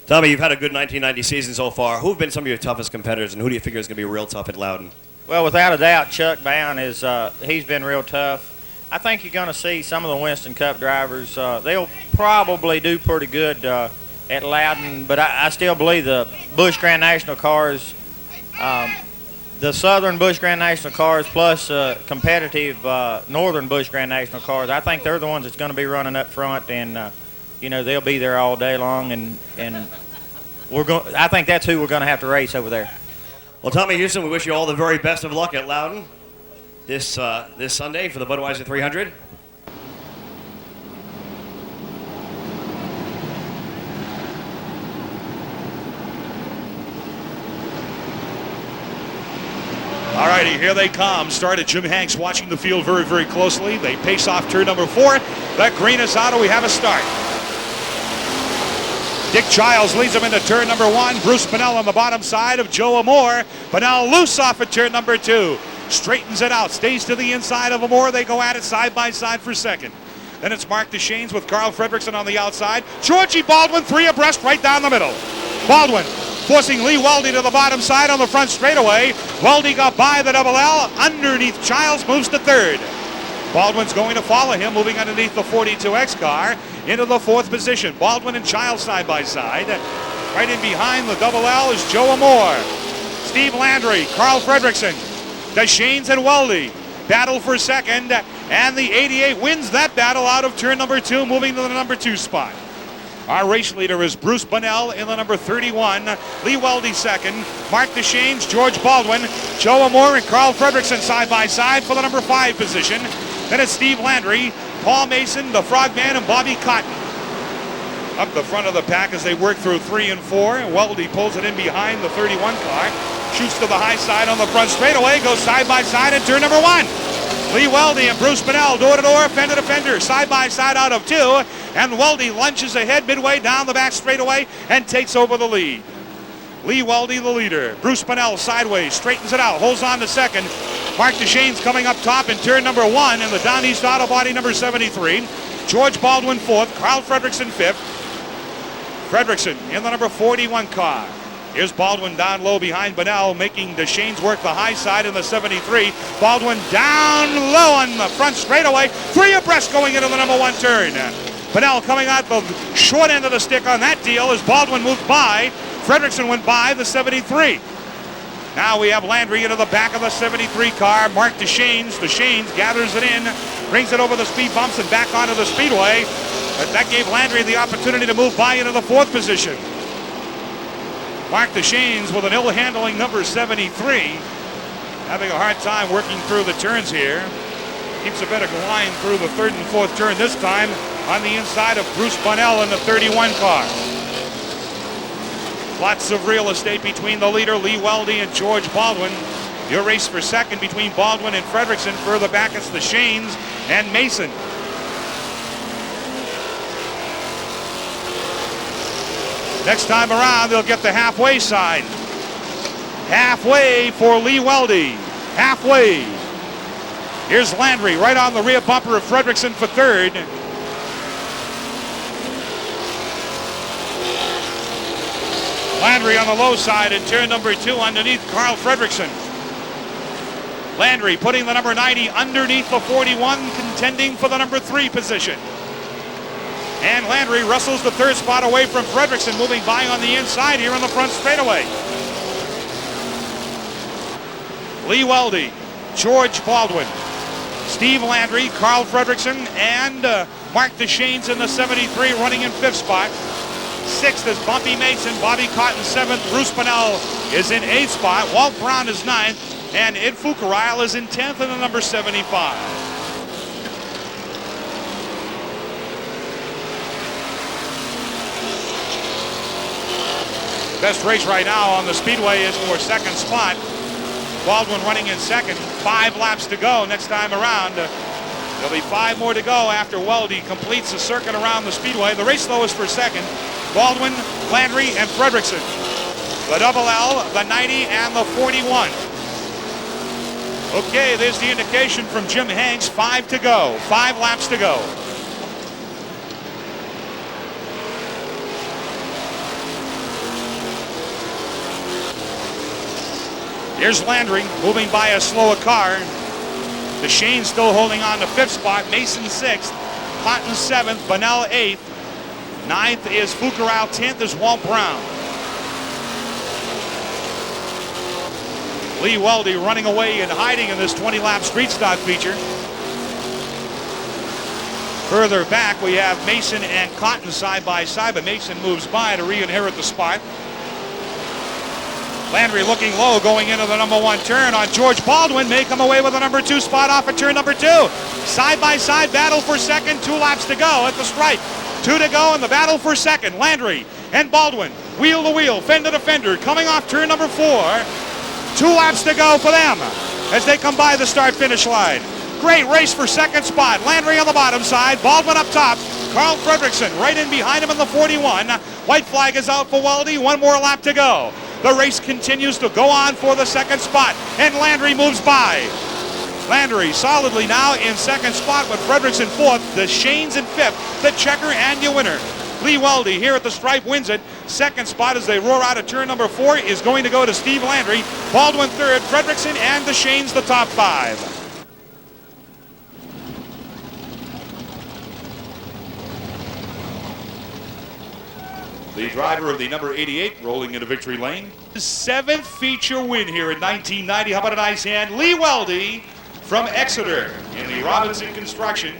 Tommy, you've had a good 1990 season so far. Who have been some of your toughest competitors, and who do you figure is going to be real tough at Loudon? Well, without a doubt, Chuck Bound is he's been real tough. I think you're going to see some of the Winston Cup drivers. They'll probably do pretty good at Loudon, but I still believe the Busch Grand National cars, the Southern Busch Grand National cars plus competitive Northern Busch Grand National cars, I think they're the ones that's going to be running up front, and you know, they'll be there all day long, and I think that's who we're going to have to race over there. Well, Tommy Houston, we wish you all the very best of luck at Loudon this Sunday for the Budweiser 300. All righty, here they come. Started Jim Hanks watching the field very, very closely. They pace off turn number 4. That green is out, and we have a start. Dick Childs leads him into turn number 1. Bruce Pinnell on the bottom side of Joe Amore. Pinnell loose off at turn number 2. Straightens it out, stays to the inside of Amore. They go at it side by side for second. Then it's Mark DeShanes with Carl Fredrickson on the outside. Georgie Baldwin, 3 abreast right down the middle. Baldwin forcing Lee Weldy to the bottom side on the front straightaway. Weldy got by the double L. Underneath Childs, moves to 3rd. Baldwin's going to follow him, moving underneath the 42X car into the 4th position. Baldwin and Childs side by side. Right in behind the double L is Joe Amore. Steve Landry, Carl Fredrickson, DeShanes and Weldy battle for second, and the 88 wins that battle out of turn number 2, moving to the number 2 spot. Our race leader is Bruce Bunnell in the number 31. Lee Weldy second. Mark DeShanes, George Baldwin, Joe Amore, and Carl Fredrickson side by side for the number 5 position. Then it's Steve Landry, Paul Mason, the Frogman, and Bobby Cotton. Up the front of the pack as they work through 3 and 4. Weldy pulls it in behind the 31 car. Shoots to the high side on the front straightaway. Goes side by side in turn number 1. Lee Weldy and Bruce Bunnell, door to door, fender to fender, side by side out of 2. And Weldy lunges ahead midway down the back straightaway and takes over the lead. Lee Weldy the leader. Bruce Bunnell sideways, straightens it out, holds on to second. Mark DeShanes coming up top in turn number 1 in the Down East Auto Body number 73. George Baldwin 4th, Carl Fredrickson 5th. Fredrickson in the number 41 car. Here's Baldwin down low behind Bunnell, making DeShanes work the high side in the 73. Baldwin down low on the front straightaway. 3 abreast going into the number 1 turn. Bunnell coming out the short end of the stick on that deal as Baldwin moved by. Fredrickson went by the 73. Now we have Landry into the back of the 73 car. Mark DeShanes. DeShanes gathers it in, brings it over the speed bumps and back onto the speedway. But that gave Landry the opportunity to move by into the 4th position. Mark DeShanes with an ill-handling number 73. Having a hard time working through the turns here. Keeps a better line through the 3rd and 4th turn this time on the inside of Bruce Bunnell in the 31 car. Lots of real estate between the leader, Lee Weldy, and George Baldwin. Your race for second between Baldwin and Fredrickson. Further back, it's DeShanes and Mason. Next time around, they'll get the halfway side. Halfway for Lee Weldy. Halfway. Here's Landry right on the rear bumper of Fredrickson for 3rd. Landry on the low side in turn number 2 underneath Carl Fredrickson. Landry putting the number 90 underneath the 41, contending for the number 3 position. And Landry wrestles the 3rd spot away from Fredrickson, moving by on the inside here on the front straightaway. Lee Weldy, George Baldwin, Steve Landry, Carl Fredrickson, and Mark DeShanes in the 73 running in 5th spot. 6th is Bumpy Mason, Bobby Cotton 7th, Bruce Bunnell is in 8th spot, Walt Brown is 9th, and Ed Fukurile is in 10th in the number 75. Best race right now on the Speedway is for 2nd spot. Baldwin running in 2nd. 5 laps to go next time around. There'll be 5 more to go after Weldy completes the circuit around the Speedway. The race though is for 2nd. Baldwin, Landry, and Fredrickson. The double L, the 90, and the 41. Okay, there's the indication from Jim Hanks. 5 to go. 5 laps to go. Here's Landry moving by a slower car. DeShanes still holding on to 5th spot. Mason 6th. Cotton 7th. Bunnell 8th. 9th is Fukurile. 10th is Walt Brown. Lee Weldy running away and hiding in this 20-lap street stock feature. Further back, we have Mason and Cotton side by side, but Mason moves by to re-inherit the spot. Landry looking low going into the number 1 turn on George Baldwin. May come away with the number 2 spot off at turn number 2. Side by side battle for 2nd. 2 laps to go at the stripe. 2 to go in the battle for 2nd. Landry and Baldwin wheel to wheel, fender to fender, coming off turn number 4. 2 laps to go for them as they come by the start finish line. Great race for 2nd spot. Landry on the bottom side, Baldwin up top. Carl Fredrickson right in behind him in the 41. White flag is out for Weldy. 1 more lap to go. The race continues to go on for the 2nd spot, and Landry moves by. Landry solidly now in 2nd spot with Fredrickson 4th, DeShanes in 5th, the checker and your winner. Lee Weldy here at the stripe wins it. 2nd spot as they roar out of turn number 4 is going to go to Steve Landry. Baldwin 3rd, Fredrickson and DeShanes the top 5. The driver of the number 88 rolling into victory lane. His 7th feature win here in 1990. How about a nice hand? Lee Weldy from Exeter in the Robinson Construction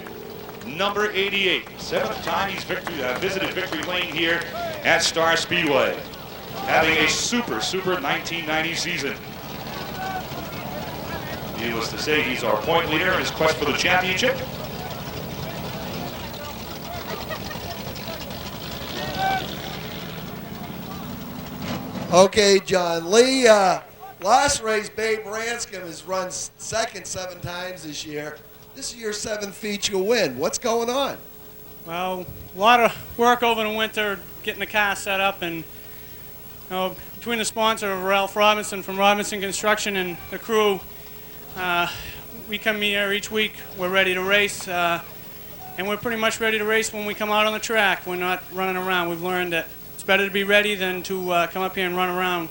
number 88. 7th time he's visited Victory Lane here at Star Speedway. Having a super 1990 season. Needless to say, he's our point leader in his quest for the championship. Okay, John Lee. Last race, Babe Ranscombe has run second 7 times this year. This is your 7th feature win. What's going on? Well, a lot of work over the winter getting the car set up, and between the sponsor of Ralph Robinson from Robinson Construction and the crew, we come here each week. We're ready to race, and we're pretty much ready to race when we come out on the track. We're not running around. We've learned that it's better to be ready than to come up here and run around.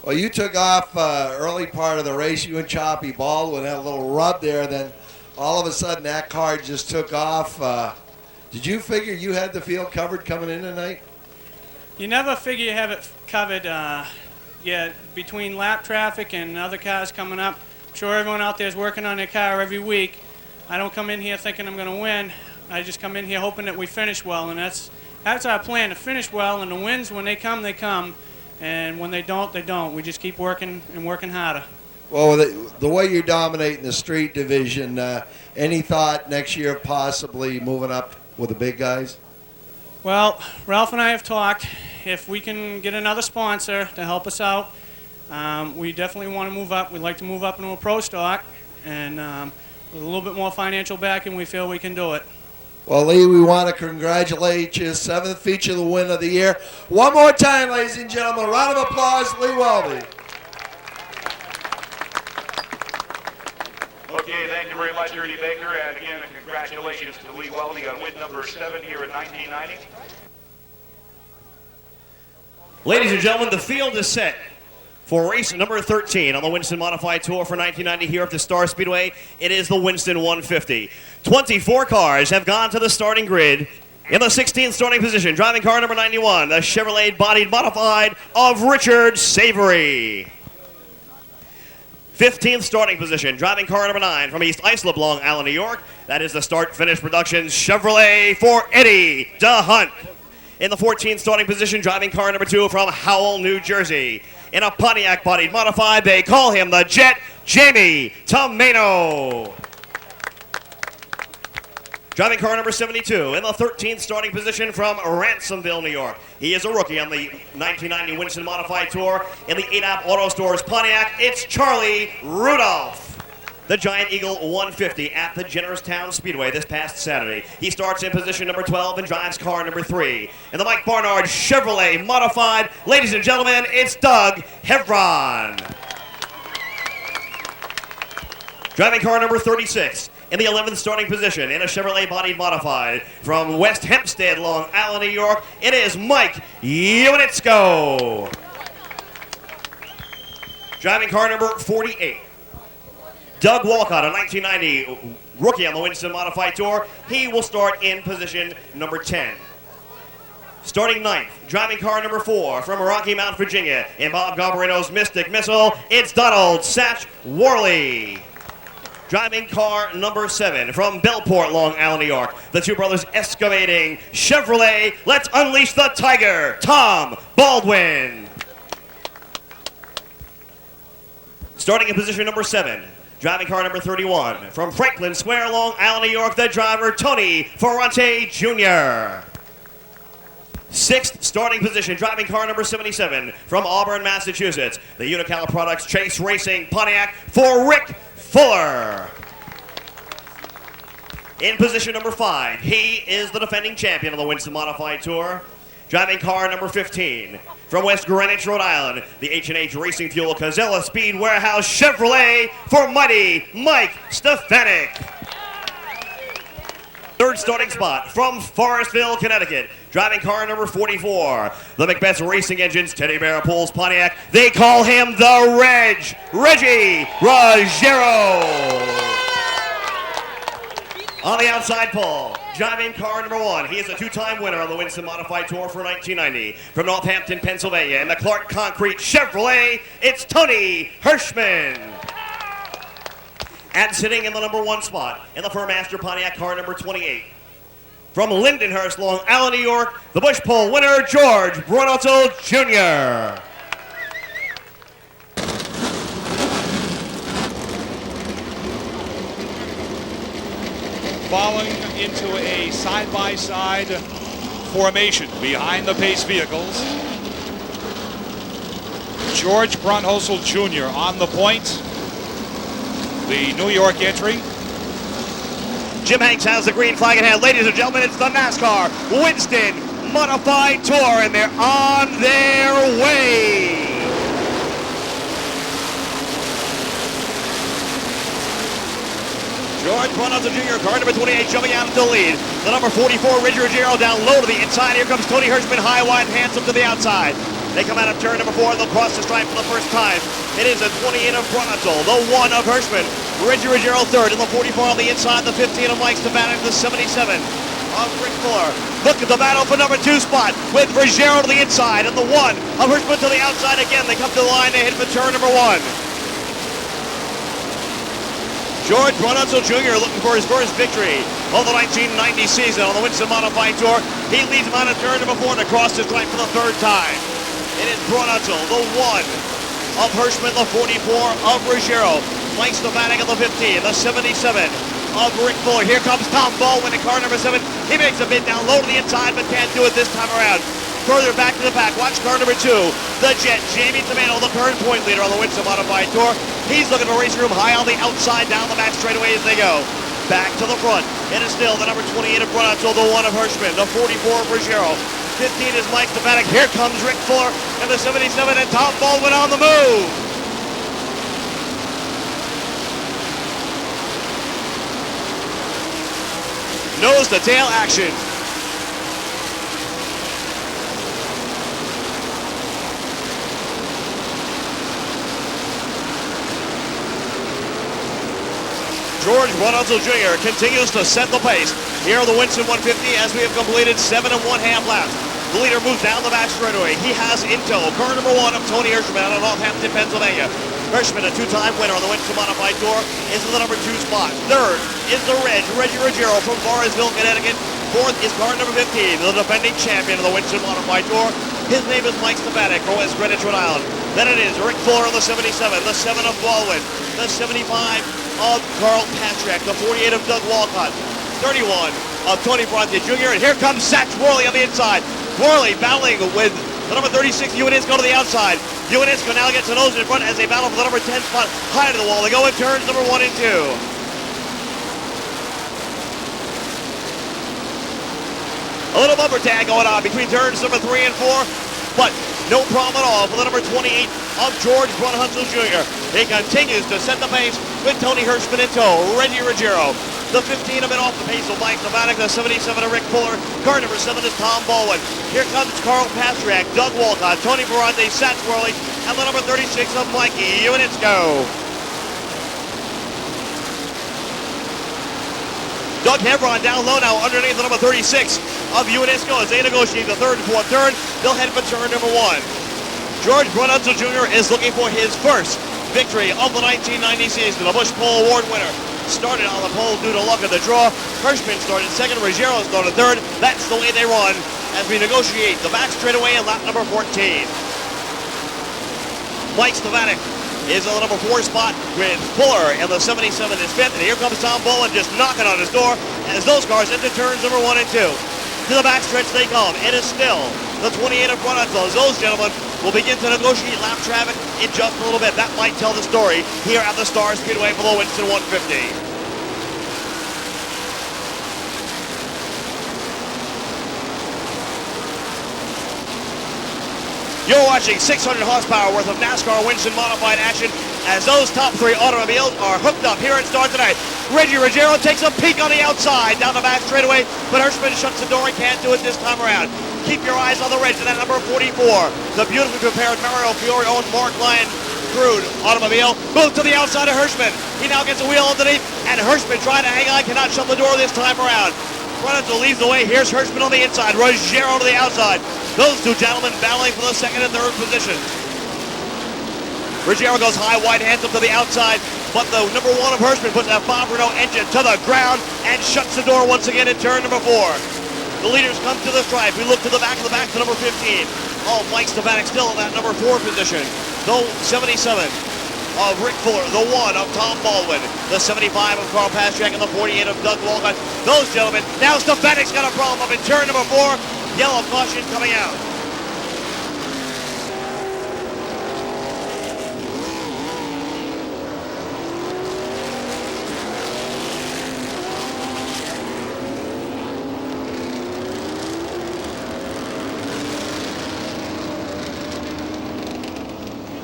Well, you took off early part of the race. You and Choppy Baldwin had a little rub there. Then all of a sudden that car just took off. Did you figure you had the field covered coming in tonight? You never figure you have it covered. Between lap traffic and other cars coming up, I'm sure everyone out there is working on their car every week. I don't come in here thinking I'm going to win. I just come in here hoping that we finish well, and that's our plan, to finish well, and the wins, when they come, they come. And when they don't, they don't. We just keep working and working harder. Well, the way you're dominating the street division, any thought next year of possibly moving up with the big guys? Well, Ralph and I have talked. If we can get another sponsor to help us out, we definitely want to move up. We'd like to move up into a pro stock, and with a little bit more financial backing, we feel we can do it. Well, Lee, we want to congratulate you. 7th feature, the win of the year. One more time, ladies and gentlemen. A round of applause, Lee Weldy. Okay, thank you very much, Ernie Baker. And again, congratulations to Lee Weldy on win number 7 here in 1990. Ladies and gentlemen, the field is set for race number 13 on the Winston Modified Tour for 1990 here at the Star Speedway. It is the Winston 150. 24 cars have gone to the starting grid. In the 16th starting position, driving car number 91, the Chevrolet bodied modified of Richard Savory. 15th starting position, driving car number 9 from East Islip, Long Island, New York. That is the Start Finish Productions Chevrolet for Eddie DeHunt. In the 14th starting position, driving car number 2 from Howell, New Jersey. In a Pontiac bodied modified, they call him the Jet, Jamie Tomeno. Driving car number 72 in the 13th starting position from Ransomville, New York. He is a rookie on the 1990 Winston Modified Tour. In the ADAP Auto Stores Pontiac, it's Charlie Rudolph. The Giant Eagle 150 at the Jennerstown Speedway this past Saturday. He starts in position number 12 and drives car number 3. In the Mike Barnard Chevrolet Modified, ladies and gentlemen, it's Doug Hevron. Driving car number 36. In the 11th starting position in a Chevrolet bodied modified from West Hempstead, Long Island, New York, it is Mike Unitsko. Driving car number 48. Doug Walcott, a 1990 rookie on the Winston Modified Tour. He will start in position number 10. Starting 9th, driving car number 4 from Rocky Mount, Virginia, in Bob Garbarino's Mystic Missile, it's Donald Satch Worley. Driving car number 7 from Bellport, Long Island, New York, the Two Brothers Excavating Chevrolet, let's unleash the Tiger, Tom Baldwin. Starting in position number 7, driving car number 31 from Franklin Square, Long Island, New York, the driver Tony Ferrante Jr. 6th starting position, driving car number 77 from Auburn, Massachusetts, the Unical Products Chase Racing Pontiac for Rick Fuller. In position number 5, he is the defending champion of the Winston Modified Tour. Driving car number 15 from West Greenwich, Rhode Island, the H&H Racing Fuel Casella Speed Warehouse Chevrolet for Mighty Mike Stefanik. 3rd starting spot from Forestville, Connecticut, driving car number 44, the Macbeth Racing Engines Teddy Bear Pools Pontiac. They call him the Reggie Ruggiero. On the outside pole, driving car number 1. He is a 2-time winner on the Winston Modified Tour for 1990. From Northampton, Pennsylvania, in the Clark Concrete Chevrolet, it's Tony Hirschman. And sitting in the number 1 spot in the Furmaster Pontiac car number 28. From Lindenhurst, Long Island, New York, the Bush Pole winner, George Brunotto Jr. Falling into a side-by-side formation behind the pace vehicles. George Brunhosel Jr. on the point. The New York entry. Jim Hanks has the green flag in hand. Ladies and gentlemen, it's the NASCAR Winston Modified Tour, and they're on their way. George Brunhosel Jr., car number 28, jumping out into the lead. The number 44, Reggie Ruggiero, down low to the inside. Here comes Tony Hirschman, high, wide, handsome to the outside. They come out of turn number 4, and they'll cross the stripe for the first time. It is the 28 of Brunhosel, the 1 of Hirschman, Reggie Ruggiero third, and the 44 on the inside, the 15 of Mike Stefanik, the 77 of Rick Fuller. Look at the battle for number 2 spot with Ruggiero to the inside, and the 1 of Hirschman to the outside again. They come to the line, they hit for turn number 1. George Brunhosel Jr. looking for his first victory of the 1990 season on the Winston Modified Tour. He leads him out of turn number 4 and across his stripe for the 3rd time. It is Brunhosel, the 1 of Hirschman, the 44 of Ruggiero, Mike Stefanik of the 15, the 77 of Rick Fuller. Here comes Tom Baldwin in car number 7. He makes a bid down low to the inside, but can't do it this time around. Further back to the pack, watch car number 2, the Jet, Jamie Tomato, the current point leader on the Winston Modified Tour. He's looking for race room high on the outside, down the back straightaway as they go. Back to the front, it is still the number 28 of Brunhosel, the 1 of Hirschman, the 44 of Ruggiero. 15 is Mike Stefanik. Here comes Rick Fuller and the 77, and Tom Baldwin on the move. Nose to tail action. George Brunhosel Jr. continues to set the pace here on the Winston 150 as we have completed 7 1/2 laps. The leader moves down the back straightaway. He has in tow car number 1 of Tony Hirschman out of Northampton, Pennsylvania. Hirschman, a 2-time winner on the Winston Modified Tour, is in the number 2 spot. 3rd is the Reggie Ruggiero from Forestville, Connecticut. 4th is car number 15, the defending champion of the Winston Modified Tour. His name is Mike Stefanik from West Greenwich, Rhode Island. Then it is Rick Fuller on the 77, the 7 of Baldwin, the 75 of Carl Patrick, the 48 of Doug Walcott, 31 of Tony Bronte Jr., and here comes Satch Worley on the inside. Worley battling with the number 36, Ewanisco to the outside. Ewanisco now gets a nose in front as they battle for the number 10 spot high to the wall. They go in turns number 1 and 2. A little bumper tag going on between turns number 3 and 4, but no problem at all for the number 28 of George Brunhosel Jr. He continues to set the pace with Tony Hirschman in tow. Reggie Ruggiero, the 15 a bit off the pace of Mike Stefanik, the 77 of Rick Fuller. Car number 7 is Tom Baldwin. Here comes Carl Patrick, Doug Walcott, Tony Ferrante, Satch Worley, and the number 36 of Mikey Ewanisco. Doug Hebron down low now underneath the number 36 of Ewanisco as they negotiate the 3rd and 4th turn. They'll head for turn number 1. George Brunhosel Jr. is looking for his first victory of the 1990 season. The Bush Pole Award winner started on the pole due to luck of the draw. Hirschman started 2nd, Ruggiero started 3rd. That's the way they run as we negotiate the back straightaway in lap number 14. Mike Stefanik is on the number 4 spot with Fuller, and the 77 is 5th. And here comes Tom Baldwin just knocking on his door as those cars enter turns number 1 and 2. To the backstretch they come. It is still the 28 of Brunhosel. Those gentlemen will begin to negotiate lap traffic in just a little bit. That might tell the story here at the Star Speedway for the Winston 150. You're watching 600 horsepower worth of NASCAR Winston modified action as those top 3 automobiles are hooked up here at Star tonight. Reggie Ruggiero takes a peek on the outside down the back straightaway, but Hirschman shuts the door and can't do it this time around. Keep your eyes on the Reg to that number 44. The beautifully prepared Mario Fiore-owned Mark Lyon crude automobile moved to the outside of Hirschman. He now gets a wheel underneath, and Hirschman trying to hang on, cannot shut the door this time around. Brunhosel leads the way. Here's Hirschman on the inside, Ruggiero to the outside. Those 2 gentlemen battling for the 2nd and 3rd positions. Ruggiero goes high, wide, hands up to the outside. but the number 1 of Hirschman puts that Bob Renault engine to the ground and shuts the door once again in turn number 4. The leaders come to the stripe. We look to the back to number 15. Oh, Mike Stefanik still in that number 4 position. The 77 of Rick Fuller, the 1 of Tom Baldwin, the 75 of Carl Pastrnak, and the 48 of Doug Walcott. Those gentlemen, now Stefanik's got a problem up in turn number 4. Yellow caution coming out.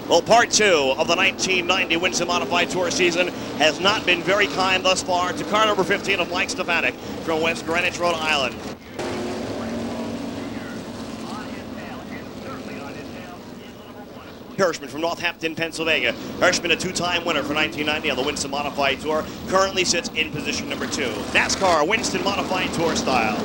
Well, part 2 of the 1990 Winston Modified Tour season has not been very kind thus far to car number 15 of Mike Stefanik from West Greenwich, Rhode Island. Hirschman from Northampton, Pennsylvania. Hirschman, a 2-time winner for 1990 on the Winston Modified Tour, currently sits in position number 2. NASCAR Winston Modified Tour style.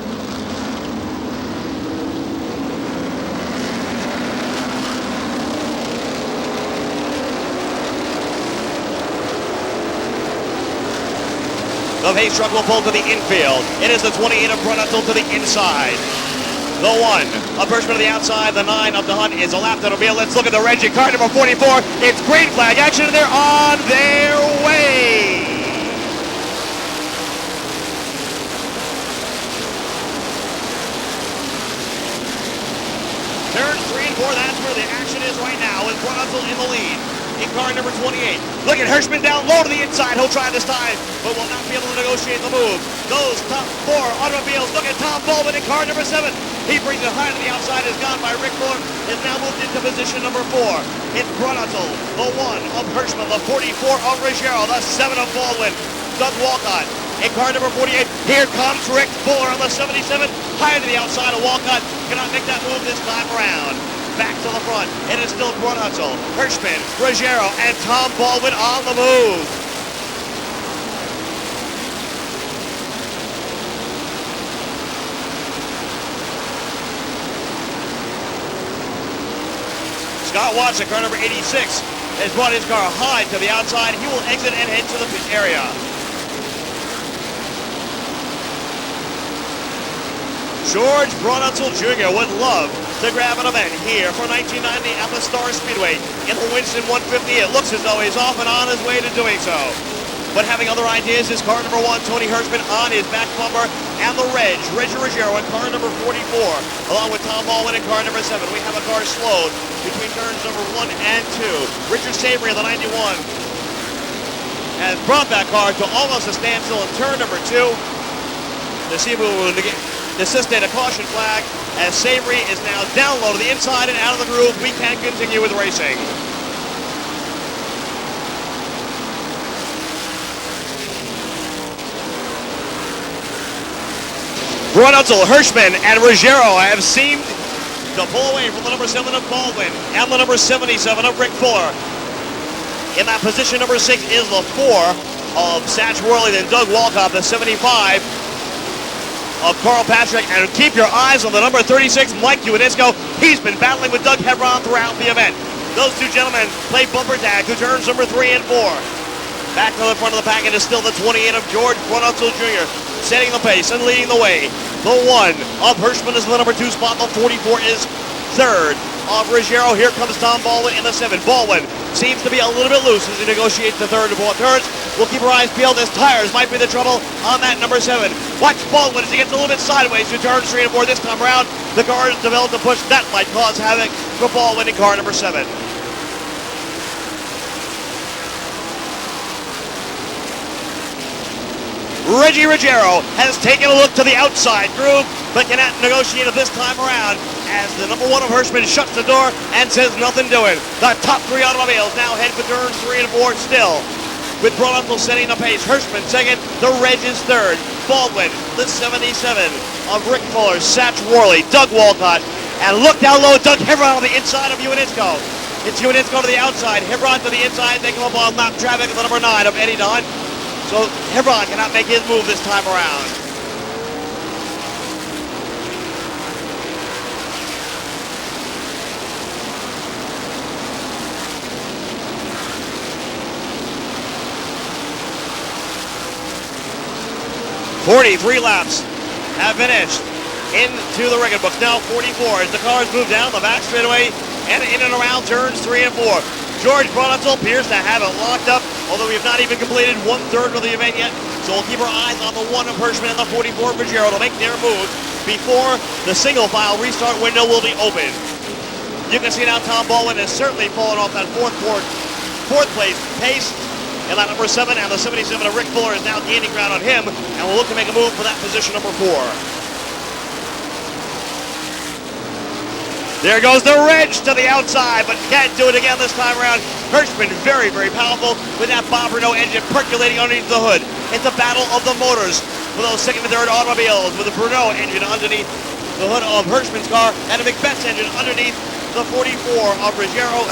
The pace truck will pull to the infield. It is the 28 of Brunetzel to the inside. The 1 of Hirschman to the outside. The 9 of the Hunt is a lap that'll be. Let's look at the Reggie car number 44. It's green flag action, and they're on their way. Turns 3 and 4, that's where the action is right now, with Brunetzel in the lead. In car number 28. Look at Hirschman down low to the inside. He'll try this time, but will not be able to negotiate the move. Those top 4 automobiles. Look at Tom Baldwin in car number 7. He brings it high to the outside. Is gone by Rick Fuller. Is now moved into position number 4. It's Brunetzel, the 1 of Hirschman, the 44 of Ruggiero, the 7 of Baldwin. Doug Walcott in car number 48. Here comes Rick Fuller on the 77. High to the outside of Walcott. Cannot make that move this time around. Back to the front. It is still Brunetzel, Hirschman, Ruggiero, and Tom Baldwin on the move. Scott Watson, car number 86, has brought his car high to the outside. He will exit and head to the pit area. George Brunetzel Jr. would love to grab an event here for 1990 at the Star Speedway in the Winston 150. It looks as though he's off and on his way to doing so. But having other ideas is car number 1, Tony Hirschman, on his back bumper, and the Reggie Ruggiero in car number 44, along with Tom Baldwin in car number 7. We have a car slowed between turns number 1 and 2. Richard Savory of the 91 has brought that car to almost a standstill in turn number 2. To see if we will necessitate a caution flag, as Savory is now down low to the inside and out of the groove. We can continue with racing. Brunetzel, Hirschman, and Ruggiero have seemed to pull away from the number 7 of Baldwin and the number 77 of Rick Fuller. In that position, number 6 is the 4 of Satch Worley, then Doug Walcott, the 75 of Carl Pastrnak, and keep your eyes on the number 36, Mike Uinisco. He's been battling with Doug Hebron throughout the event. Those two gentlemen play bumper tag through turns number 3 and 4. Back to the front of the pack, it is still the 28 of George Brunetzel Jr. setting the pace and leading the way. The 1 of Hirschman is in the number 2 spot. The 44 is 3rd of Ruggiero. Here comes Tom Baldwin in the 7. Baldwin seems to be a little bit loose as he negotiates the 3rd and 4th turns. We'll keep our eyes peeled as tires might be the trouble on that number 7. Watch Baldwin as he gets a little bit sideways to turns 3 and 4 this time around. The car has developed a push that might cause havoc for Baldwin in car number 7. Reggie Ruggiero has taken a look to the outside groove, but cannot negotiate it this time around as the number 1 of Hirschman shuts the door and says nothing doing. The top 3 automobiles now head for turns 3 and 4 still, with Brunetzel setting the pace. Hirschman 2nd, the Reg is 3rd. Baldwin, the 77 of Rick Fuller, Satch Worley, Doug Walcott, and look down low, Doug Hebron on the inside of Uinisco. It's Uinisco to the outside, Hebron to the inside. They come up on lap traffic of the number 9 of Eddie Don. So Hebron cannot make his move this time around. 43 laps have finished into the record books. Now 44 as the cars move down the back straightaway and in and around turns 3 and 4. George Brunetzel appears to have it locked up, although we have not even completed 1/3 of the event yet. So we'll keep our eyes on the 1 of Hirschman and the 44 of Ruggiero to make their move before the single file restart window will be open. You can see now Tom Baldwin has certainly fallen off that fourth place pace. And that number 7 and the 77 of Rick Fuller is now gaining ground on him, and will look to make a move for that position number 4. There goes the Reg to the outside, but can't do it again this time around. Hirschman very, very powerful with that Bob Renault engine percolating underneath the hood. It's a battle of the motors for those second and third automobiles with the Renault engine underneath the hood of Hirschman's car and a Macbeth's engine underneath the 44 of Ruggiero.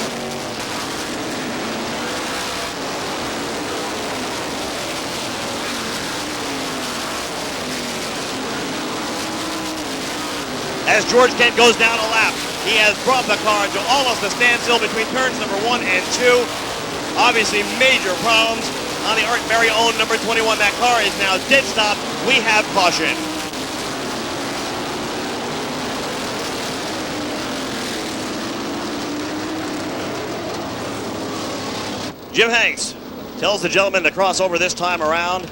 As George Kent goes down a lap, he has brought the car to almost a standstill between turns number 1 and 2. Obviously major problems on the Art Berry owned number 21. That car is now dead stop. We have caution. Jim Hanks tells the gentleman to cross over this time around.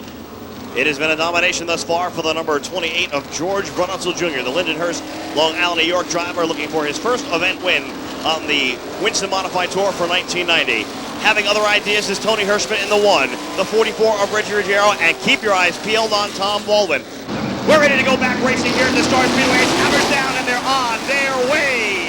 It has been a domination thus far for the number 28 of George Brunetzel Jr., the Lindenhurst Long Island, New York driver, looking for his first event win on the Winston Modified Tour for 1990. Having other ideas is Tony Hirschman in the 1, the 44 of Reggie Ruggiero, and keep your eyes peeled on Tom Baldwin. We're ready to go back racing here at the Star Speedway. It's hammers down, and they're on their way.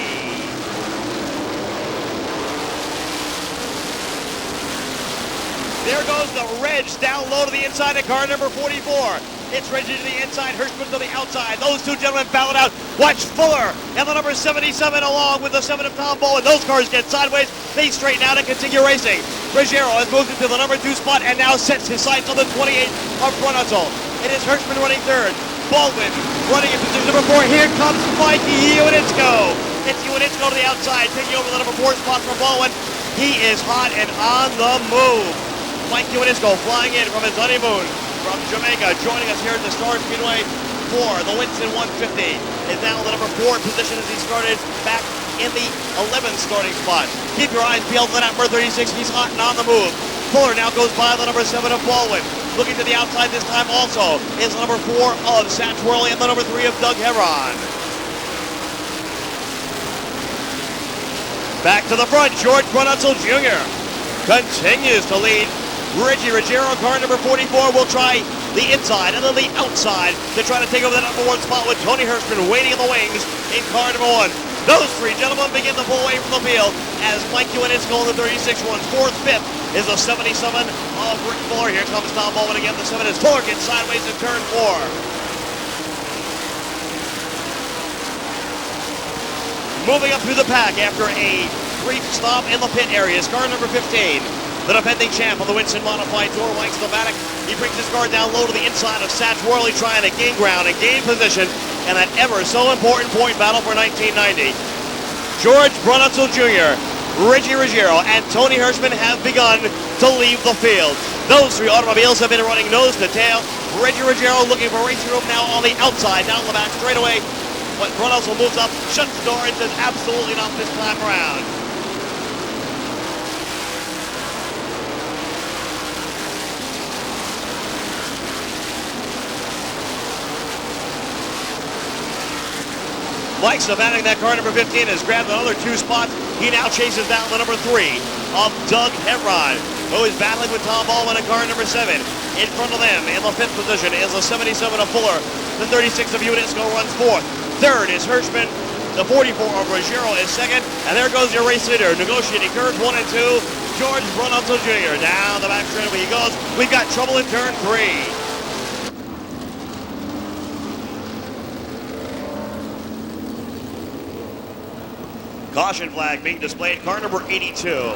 There goes the Reg down low to the inside of car number 44. It's Reggie to the inside, Hirschman to the outside. Those two gentlemen battle it out. Watch Fuller and the number 77 along with the 7 of Tom Baldwin. Those cars get sideways. They straighten out and continue racing. Ruggiero has moved into the number 2 spot and now sets his sights on the 28 of Brunetzel. It is Hirschman running third. Baldwin running in position number 4. Here comes Mikey Iwanitsko. It's Iwanitsko to the outside, taking over the number 4 spot from Baldwin. He is hot and on the move. Mike Iwanitsko flying in from his honeymoon from Jamaica, joining us here at the Star Speedway for the Winston 150. Is now in the number 4 position as he started back in the 11th starting spot. Keep your eyes peeled for that number 36. He's hot and on the move. Fuller now goes by the number 7 of Baldwin. Looking to the outside this time also is the number 4 of Satchworley and the number 3 of Doug Heron. Back to the front, George Brunetzel Jr. continues to lead. Reggie Ruggiero, car number 44, will try the inside and then the outside to try to take over the number 1 spot with Tony Hirschman waiting in the wings in car number 1. Those three gentlemen begin to pull away from the field as Mike Iwanitsko in the 36 runs 4th, 5th is the 77 of Rick Fuller. Here comes Tom Baldwin again. The 7 is Fuller, gets sideways in turn 4. Moving up through the pack after a brief stop in the pit area is car number 15. The defending champ of the Winston Modified Tour, Mike Slovatic. He brings his car down low to the inside of Satchworley, trying to gain ground and gain position in that ever so important point battle for 1990. George Brunetzel Jr., Reggie Ruggiero, and Tony Hirschman have begun to leave the field. Those three automobiles have been running nose to tail. Reggie Ruggiero looking for racing room now on the outside, down the back straightaway. But Brunetzel moves up, shuts the door, and says absolutely not this time around. Mike Slovatic, that car number 15, has grabbed another 2 spots. He now chases down the number 3 of Doug Heron, who is battling with Tom Baldwin in car number 7. In front of them, in the 5th position, is the 77 of Fuller. The 36 of Iwanitsko runs 4th. 3rd is Hirschman. The 44 of Ruggiero is 2nd. And there goes your race leader, negotiating curves 1 and 2, George Brunetzel Jr. Down the back straightaway he goes. We've got trouble in turn 3. Caution flag being displayed. Car number 82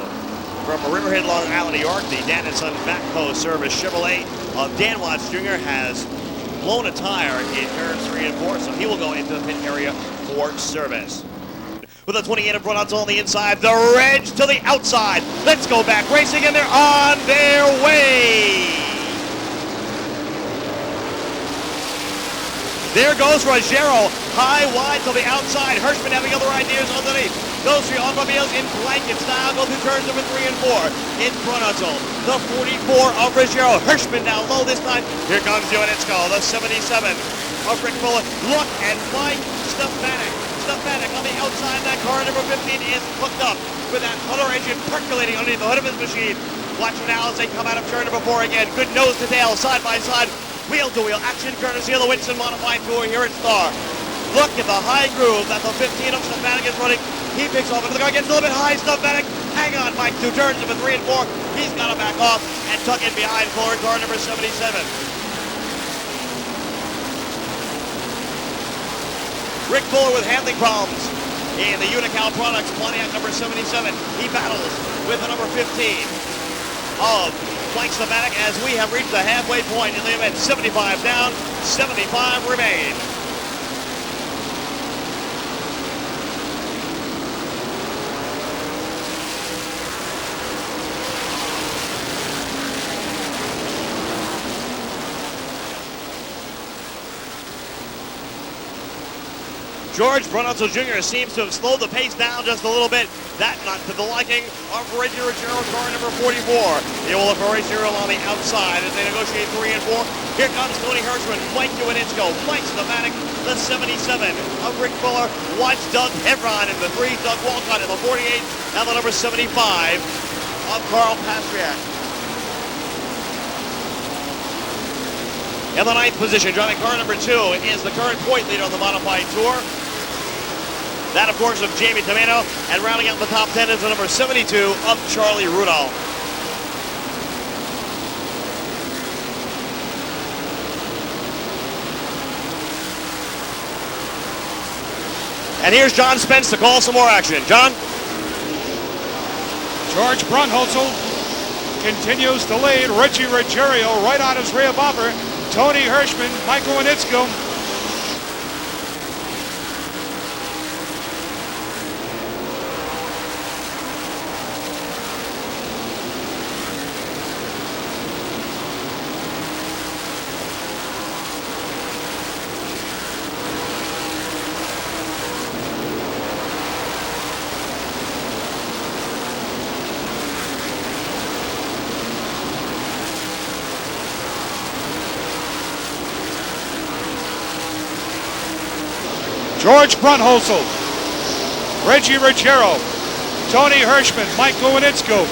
from Riverhead, Long Island, New York. The Dan & Son Backhoe Service Chevrolet of Dan Watts Jr. has blown a tire in turns 3 and 4, so he will go into the pit area for service. With the 28 of Brunetzel on the inside, the Reg to the outside. Let's go back racing, and they're on their way. There goes Ruggiero, high, wide to the outside. Hirschman having other ideas underneath. Goes through automobiles in blankets now. Go through turns number 3 and 4. In front of the 44 of Ruggiero. Hirschman now low this time. Here comes Johanitsko, the 77 of Rick Fuller. Look and find Stefanik. Stefanik on the outside. That car number 15 is hooked up with that Hunter engine percolating underneath the hood of his machine. Watch now as they come out of turn number 4 again. Good nose to tail, side by side. Wheel-to-wheel action courtesy of the Winston Modified Tour here at Star. Look at the high groove that the 15 of Stefanik is running. He picks off into the car, gets a little bit high. Stefanik, hang on, Mike, through turns number 3 and 4. He's got to back off and tuck in behind Fuller, car number 77. Rick Fuller with handling problems in the Unical Products Pontiac number 77. He battles with the number 15 of Mike Stefanik as we have reached the halfway point in the event. 75 down, 75 remain. George Brunotto Jr. seems to have slowed the pace down just a little bit. That not to the liking of Reggie Ruggiero, car number 44. They will look for Ruggiero on the outside as they negotiate 3 and 4. Here comes Tony Hirschman, Mike Johanitsko, Mike Stefanik, the 77 of Rick Fuller. Watch Doug Hebron in the 3, Doug Walcott in the 48, and the number 75 of Carl Pastriak. In the 9th position, driving car number 2 is the current point leader on the Modified Tour. That, of course, of Jamie Tomato. And rounding out the top 10 is the number 72 of Charlie Rudolph. And here's John Spence to call some more action. John? George Brunholzl continues to lead. Reggie Ruggiero right on his rear bumper. Tony Hirschman, Michael Johanitsko. George Brunholzl, Reggie Ruggiero, Tony Hirschman, Mike Johanitsko,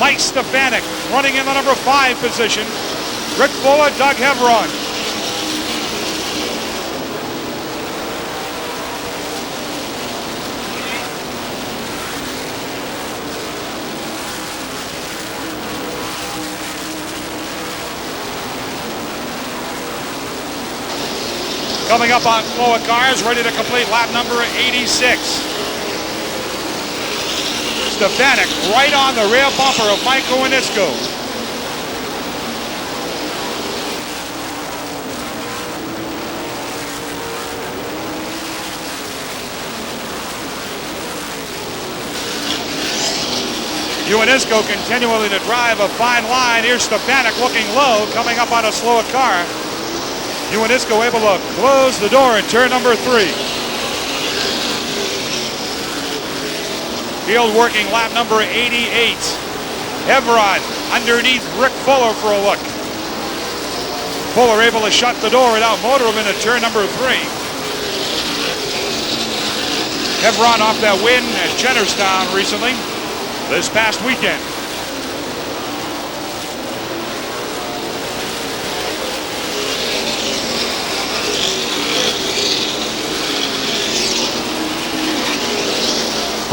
Mike Stefanik running in the number 5 position. Rick Fuller, Doug Hebron. Coming up on slower cars, ready to complete lap number 86. Stefanik right on the rear bumper of Mike Johanitsko. Johanitsko continually to drive a fine line. Here's Stefanik looking low, coming up on a slower car. Johanitsko able to close the door in turn number 3. Field working lap number 88. Hebron underneath Rick Fuller for a look. Fuller able to shut the door without motor him into turn number 3. Hebron off that win at Jennerstown recently, this past weekend.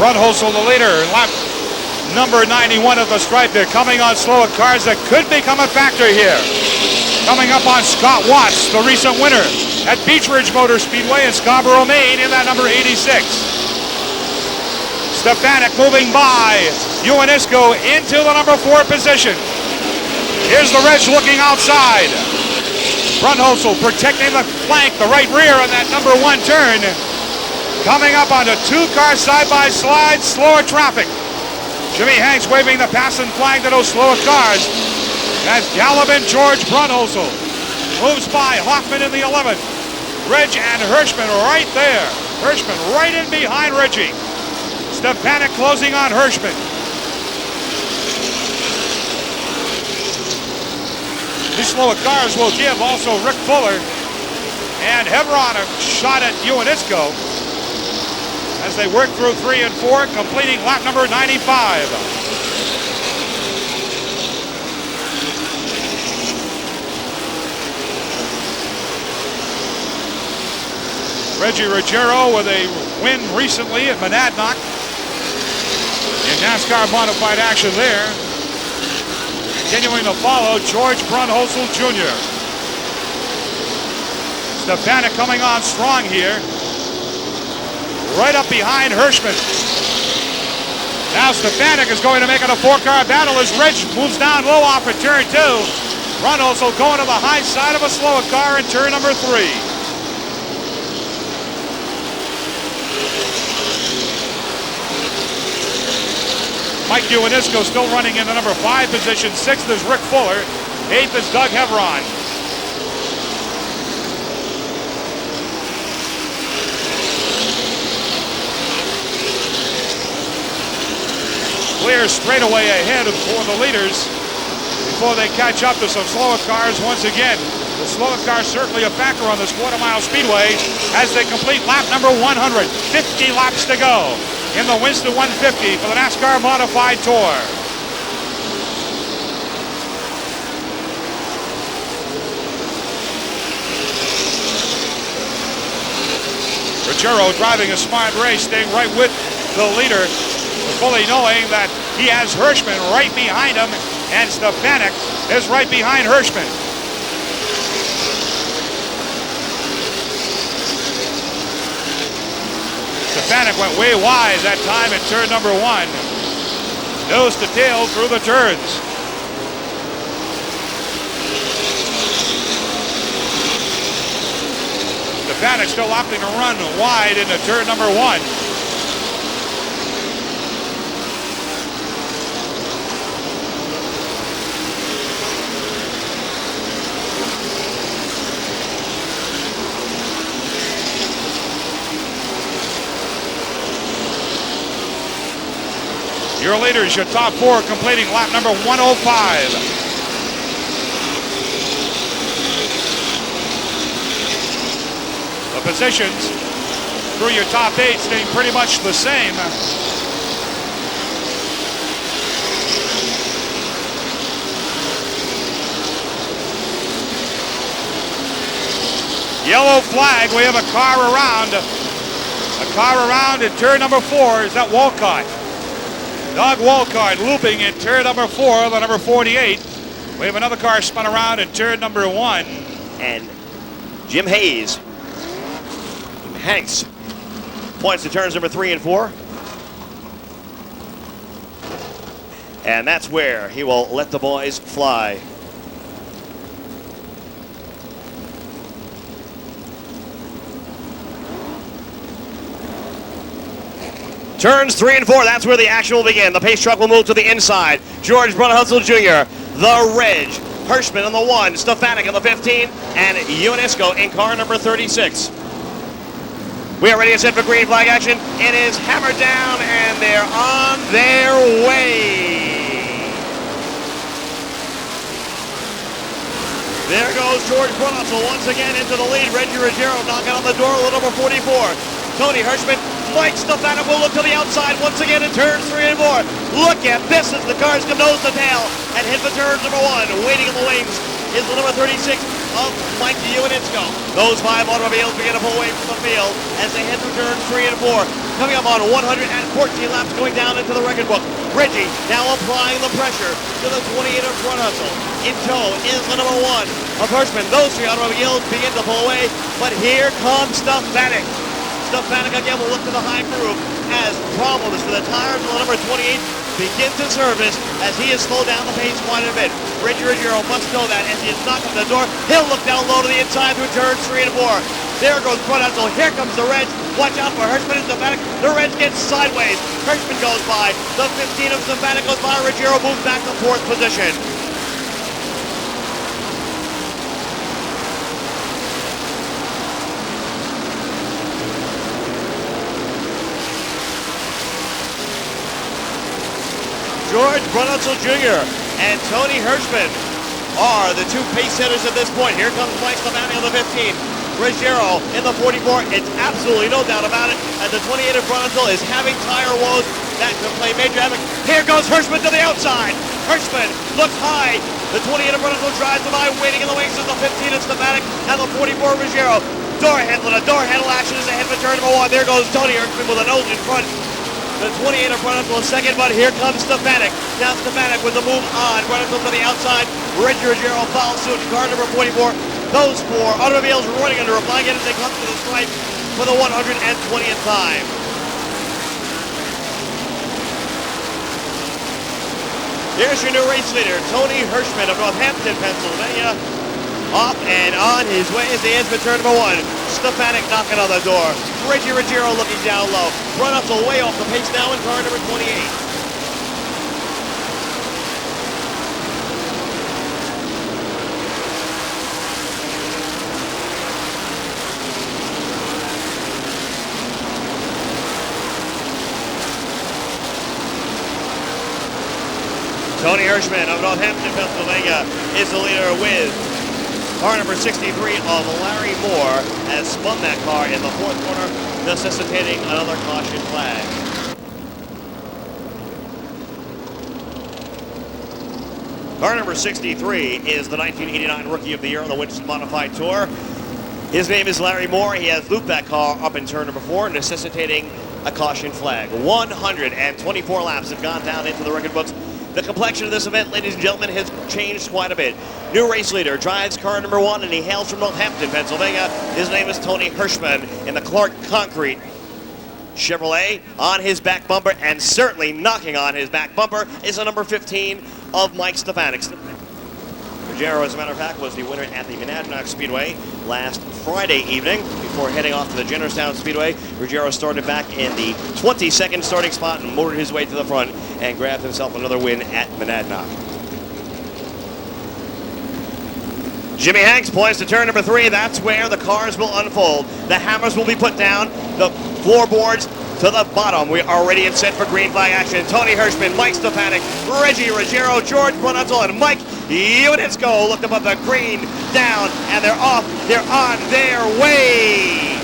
Brunholzl, the leader, lap number 91 of the stripe. They're coming on slower cars that could become a factor here. Coming up on Scott Watts, the recent winner at Beach Ridge Motor Speedway in Scarborough, Maine, in that number 86. Stefanik moving by Johanitsko into the number 4 position. Here's the Reg looking outside. Brunholzl protecting the flank, the right rear on that number 1 turn. Coming up onto 2-car side-by-slide, slower traffic. Jimmy Hanks waving the passing flag to those slower cars. As Gallivan George Brunholzl moves by Hoffman in the 11th. Reg and Hirschman right there. Hirschman right in behind Reggie. Stefanik closing on Hirschman. These slower cars will give also Rick Fuller and Hebron a shot at Ioannidze as they work through 3 and 4, completing lap number 95. Reggie Ruggiero with a win recently at Monadnock in NASCAR modified action there. Continuing to follow, George Brunholzl Jr. Stefanik coming on strong here. Right up behind Hirschman. Now Stefanik is going to make it a 4-car battle as Reg moves down low off at turn 2. Brunholzl going to the high side of a slower car in turn number 3. Mike Ioannidze still running in the number 5 position. 6th is Rick Fuller. 8th is Doug Hebron. Clear straightaway ahead for the leaders before they catch up to some slower cars once again. The slower cars certainly a factor on this quarter-mile speedway as they complete lap number 100. 50 laps to go in the Winston 150 for the NASCAR Modified Tour. Ruggiero driving a smart race, staying right with the leader, fully knowing that he has Hirschman right behind him, and Stefanik is right behind Hirschman. Stefanik went way wide that time at turn number 1. Nose to tail through the turns. Stefanik still opting to run wide into turn number 1. Your leaders, your top 4, completing lap number 105. The positions through your top 8 staying pretty much the same. Yellow flag, we have a car around. A car around in turn number 4. Is that Walcott? Doug Walcott looping in turn number 4, the number 48. We have another car spun around in turn number 1. And Jim Hayes, Jim Hanks, points to turns number 3 and 4. And that's where he will let the boys fly. Turns 3 and 4, that's where the action will begin. The pace truck will move to the inside. George Brunholzl Jr., the Reg, Hirschman on the 1, Stefanik on the 15, and Ioannidze in car number 36. We are ready to set for green flag action. It is hammered down, and they're on their way. There goes George Brunholzl once again into the lead. Reggie Ruggiero knocking on the door with number 44. Tony Hirschman, Mike Stefanik will look to the outside once again in turns 3 and 4. Look at this as the cars come nose to tail and hit the turns number 1. Waiting in the wings is the number 36 of Mike Ioannidze. Those 5 automobiles begin to pull away from the field as they head through turns 3 and 4. Coming up on 114 laps going down into the record book. Reggie now applying the pressure to the 28 of Brunholzl. In tow is the number 1 of Hirschman. Those 3 automobiles begin to pull away, but here comes Stefanik. Stefanik again will look to the high groove as problems for the tires on the number 28 begin to surface as he has slowed down the pace quite a bit. Reggie Ruggiero must know that as he is knocking on the door. He'll look down low to the inside through turns 3 and 4. There goes Brunholzl. Here comes the Reg. Watch out for Hirschman and Stefanik. The Reg gets sideways. Hirschman goes by. The 15 of Stefanik goes by. Ruggiero moves back to 4th position. Brunetzel Jr. and Tony Hirschman are the two pace setters at this point. Here comes Mike Stefanik on the 15. Ruggiero in the 44. It's absolutely no doubt about it. And the 28 of Brunetzel is having tire woes. That could play major havoc. Here goes Hirschman to the outside. Hirschman looks high. The 28 of Brunetzel drives the by, waiting in the wings of the 15 of Stefanik and the 44 of Ruggiero. Door handle action is ahead of turn number 1. There goes Tony Hirschman with a nose in front. The 28 of Brunetzel is second, but here comes Stefanik. Now Stefanik with the move on. Brunetzel to the outside. Reggie Ruggiero follows suit. Car number 44. Those four automobiles running under a blanket as they come to the stripe for the 120th time. Here's your new race leader, Tony Hirschman of Northampton, Pennsylvania. Off and on his way as he ends for turn number 1. Stefanik knocking on the door. Reggie Ruggiero looking down low. Brunetzel way off the pace now in car number 28. Tony Hirschman of Northampton, Pennsylvania is the leader with car number 63 of Larry Moore has spun that car in the 4th corner, necessitating another caution flag. Car number 63 is the 1989 Rookie of the Year on the Winston Modified Tour. His name is Larry Moore. He has looped that car up in turn number 4, necessitating a caution flag. 124 laps have gone down into the record books. The complexion of this event, ladies and gentlemen, has changed quite a bit. New race leader drives car number 1, and he hails from Northampton, Pennsylvania. His name is Tony Hirschman in the Clark Concrete Chevrolet. On his back bumper, and certainly knocking on his back bumper, is the number 15 of Mike Stefanik. Ruggiero, as a matter of fact, was the winner at the Monadnock Speedway last Friday evening. Before heading off to the Jennerstown Speedway, Ruggiero started back in the 22nd starting spot and motored his way to the front and grabbed himself another win at Monadnock. Jimmy Hanks points to turn number 3. That's where the cars will unfold. The hammers will be put down. The floorboards to the bottom. We are ready and set for green flag action. Tony Hirschman, Mike Stefanik, Reggie Ruggiero, George Brunetzel, and Mike Unisco looked above the green, down, and they're off. They're on their way.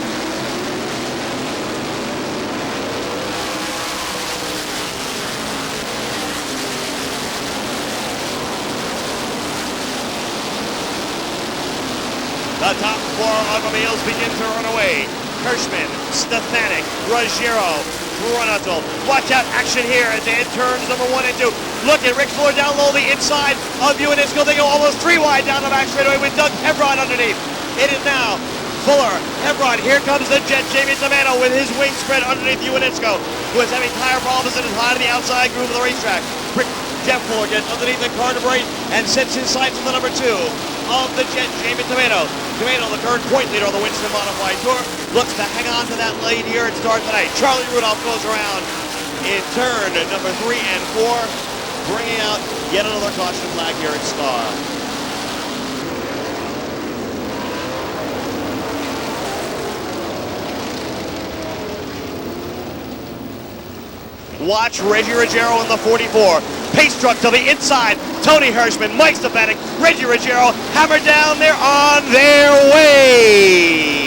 The top 4 automobiles begin to run away. Hirschman, Stefanik, Ruggiero, Brunetzel. Watch out, action here as they hit turns number 1 and 2. Look at Rick Fuller down low the inside of Unisco. They go almost 3 wide down the back straightaway with Doug Hebron underneath. It is now Fuller, Hebron. Here comes the Jet, Jamie Tomano with his wing spread underneath Unisco, who is having tire problems and is high to the outside groove of the racetrack. Jeff Fuller gets underneath the car number 8 and sets his sights on the number 2 of the Jet, Jamie Tomano. Tomano, the current point leader on the Winston Modified Tour, looks to hang on to that lead here at start tonight. Charlie Rudolph goes around in turn number 3 and 4, bringing out yet another caution flag here at Star. Watch Reggie Ruggiero in the 44. Pace truck to the inside. Tony Hirschman, Mike Stefanik, Reggie Ruggiero hammered down. They're on their way.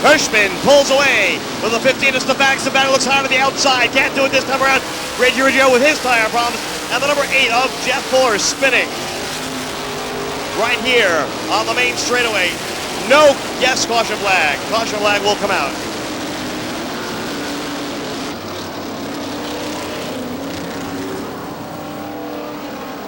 Hirschman pulls away with the 15 of Stefanik. Stefanik looks high to the outside. Can't do it this time around. Reggie Ruggiero with his tire problems. And the number 8 of Jeff Fuller spinning. Right here on the main straightaway. No, yes, caution flag. Caution flag will come out.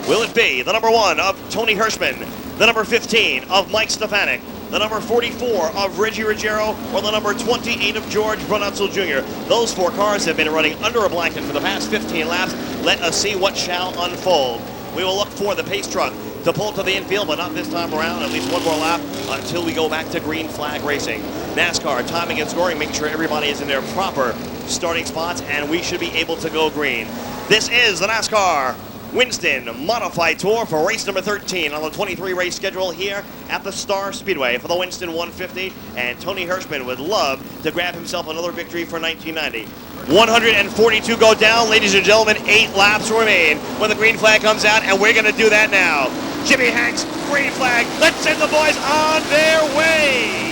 Will it be the number 1 of Tony Hirschman, the number 15 of Mike Stefanik, the number 44 of Reggie Ruggiero, or the number 28 of George Brunetzel Jr.? Those 4 cars have been running under a blanket for the past 15 laps. Let us see what shall unfold. We will look for the pace truck to pull to the infield, but not this time around. At least one more lap until we go back to green flag racing. NASCAR timing and scoring, making sure everybody is in their proper starting spots, and we should be able to go green. This is the NASCAR Winston Modified Tour for race number 13 on the 23 race schedule here at the Star Speedway for the Winston 150. And Tony Hirschman would love to grab himself another victory for 1990. 142 go down, ladies and gentlemen. 8 laps remain when the green flag comes out, and we're going to do that now. Jimmy Hanks, green flag. Let's send the boys on their way.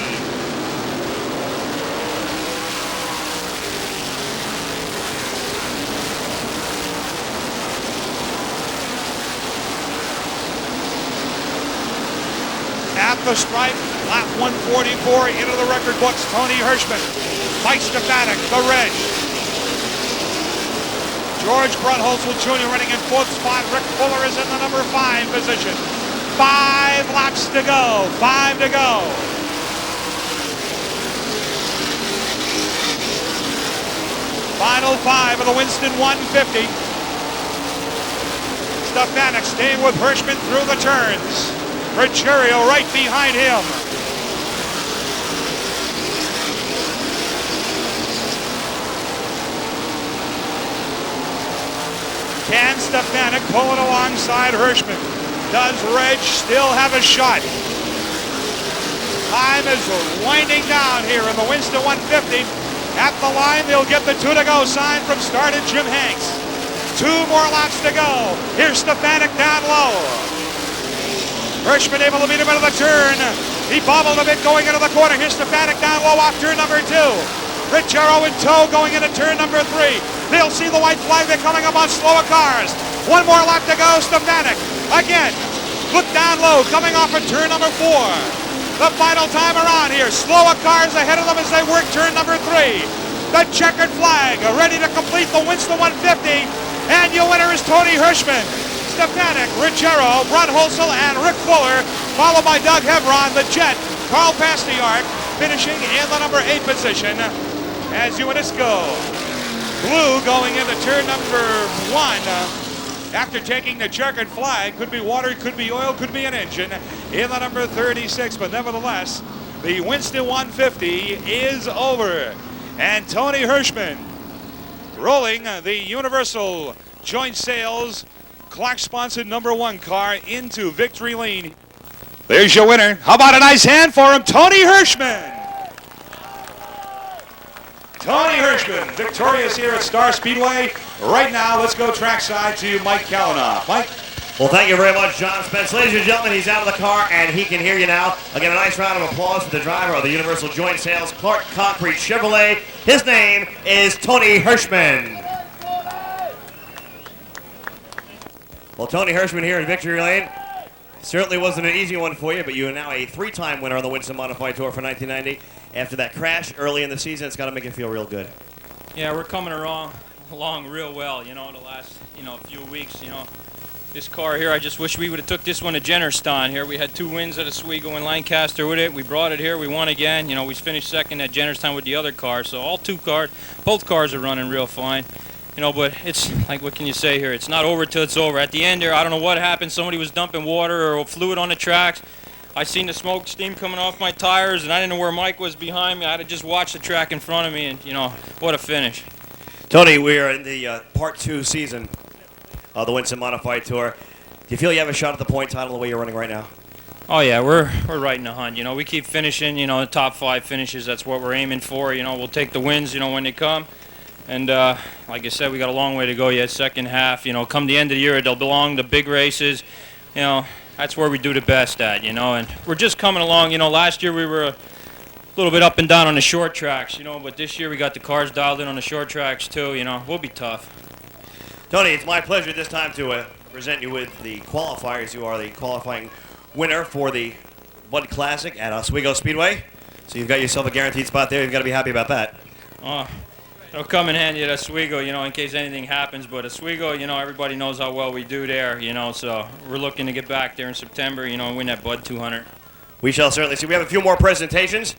At the stripe, lap 144 into the record books. Tony Hirschman, Mike Stefanik, the red. George Brunholzl Jr. running in 4th spot. Rick Fuller is in the number 5 position. 5 laps to go. 5 to go. Final 5 of the Winston 150. Stefanik staying with Hirschman through the turns. Ruggiero right behind him. Can Stefanik pull it alongside Hirschman? Does Reg still have a shot? Time is winding down here in the Winston 150. At the line, they'll get the 2 to go sign from started Jim Hanks. 2 more laps to go. Here's Stefanik down low. Hirschman able to meet him into the turn. He bobbled a bit going into the corner. Here's Stefanik down low off turn number 2. Ruggiero in tow going into turn number 3. They'll see the white flag. They're coming up on slower cars. 1 more lap to go. Stefanik again. Look down low coming off of turn number 4. The final time around here. Slower cars ahead of them as they work turn number 3. The checkered flag ready to complete the Winston 150. And your winner is Tony Hirschman. Stefanik, Ruggiero, Brunholzl, and Rick Fuller, followed by Doug Hebron, the Jet, Carl Pastiark, finishing in the number 8 position as UNS go. Blue going into turn number 1 after taking the checkered flag. Could be water, could be oil, could be an engine in the number 36, but nevertheless, the Winston 150 is over. And Tony Hirschman rolling the Universal Joint Sales Clark-sponsored number 1 car into victory lane. There's your winner. How about a nice hand for him, Tony Hirschman? Tony Hirschman, victorious here at Star Speedway. Right now, let's go trackside to Mike Kalanoff. Mike? Well, thank you very much, John Spence. Ladies and gentlemen, he's out of the car, and he can hear you now. Again, a nice round of applause for the driver of the Universal Joint Sales Clark Concrete Chevrolet. His name is Tony Hirschman. Well, Tony Hirschman here in victory lane. Certainly wasn't an easy one for you, but you are now a 3-time winner on the Winston Modified Tour for 1990. After that crash early in the season, it's got to make you feel real good. Yeah, we're coming along real well, the last, few weeks, This car here, I just wish we would have took this one to Jennerstown here. We had 2 wins at Oswego and Lancaster with it. We brought it here, we won again. We finished second at Jennerstown with the other car. So both cars are running real fine. But it's like, what can you say here? It's not over till it's over. At the end there, I don't know what happened. Somebody was dumping water or fluid on the tracks. I seen the smoke, steam coming off my tires, and I didn't know where Mike was behind me. I had to just watch the track in front of me, and, what a finish. Tony, we are in the Part 2 season of the Winston Modified Tour. Do you feel you have a shot at the point title the way you're running right now? Oh, yeah, we're right in the hunt. We keep finishing, the top 5 finishes. That's what we're aiming for. We'll take the wins, when they come. And like I said, we got a long way to go yet. Second half, come the end of the year, they'll belong to big races. That's where we do the best at, and we're just coming along. Last year we were a little bit up and down on the short tracks, but this year we got the cars dialed in on the short tracks too. We'll be tough. Tony, it's my pleasure this time to present you with the qualifiers. You are the qualifying winner for the Bud Classic at Oswego Speedway. So you've got yourself a guaranteed spot there. You've got to be happy about that. It'll come in handy at Oswego, in case anything happens. But Oswego, everybody knows how well we do there, so we're looking to get back there in September, and win that Bud 200. We shall certainly see. We have a few more presentations.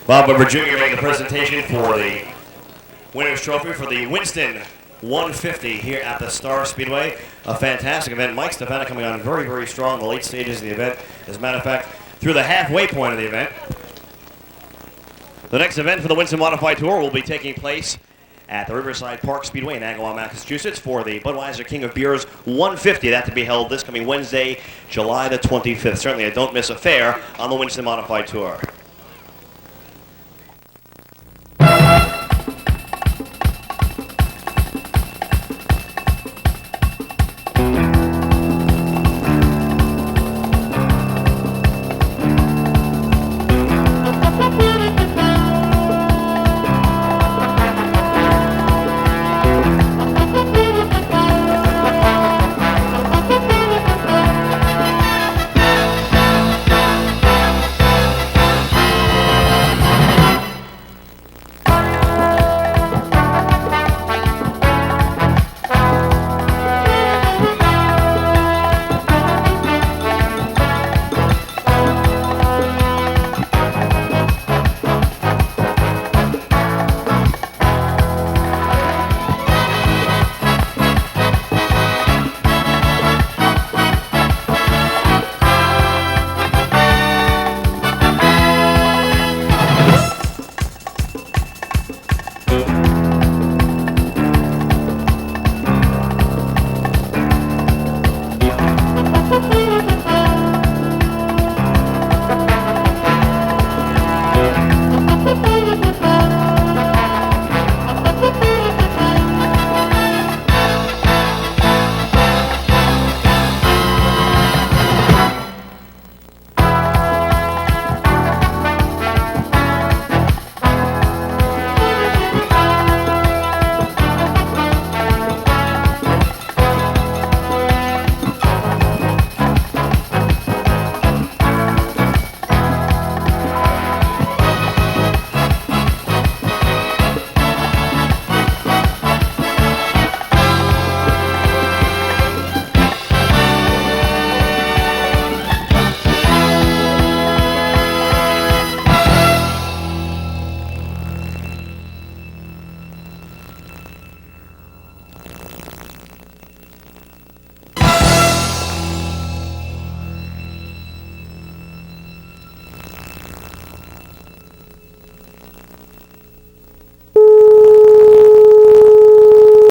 Bob Weber Jr. making the presentation for the winner's trophy for the Winston 150 here at the Star Speedway. A fantastic event. Mike Stefano coming on very, very strong in the late stages of the event. As a matter of fact, through the halfway point of the event. The next event for the Winston Modified Tour will be taking place at the Riverside Park Speedway in Agawam, Massachusetts for the Budweiser King of Beers 150. That to be held this coming Wednesday, July the 25th. Certainly a don't miss affair on the Winston Modified Tour.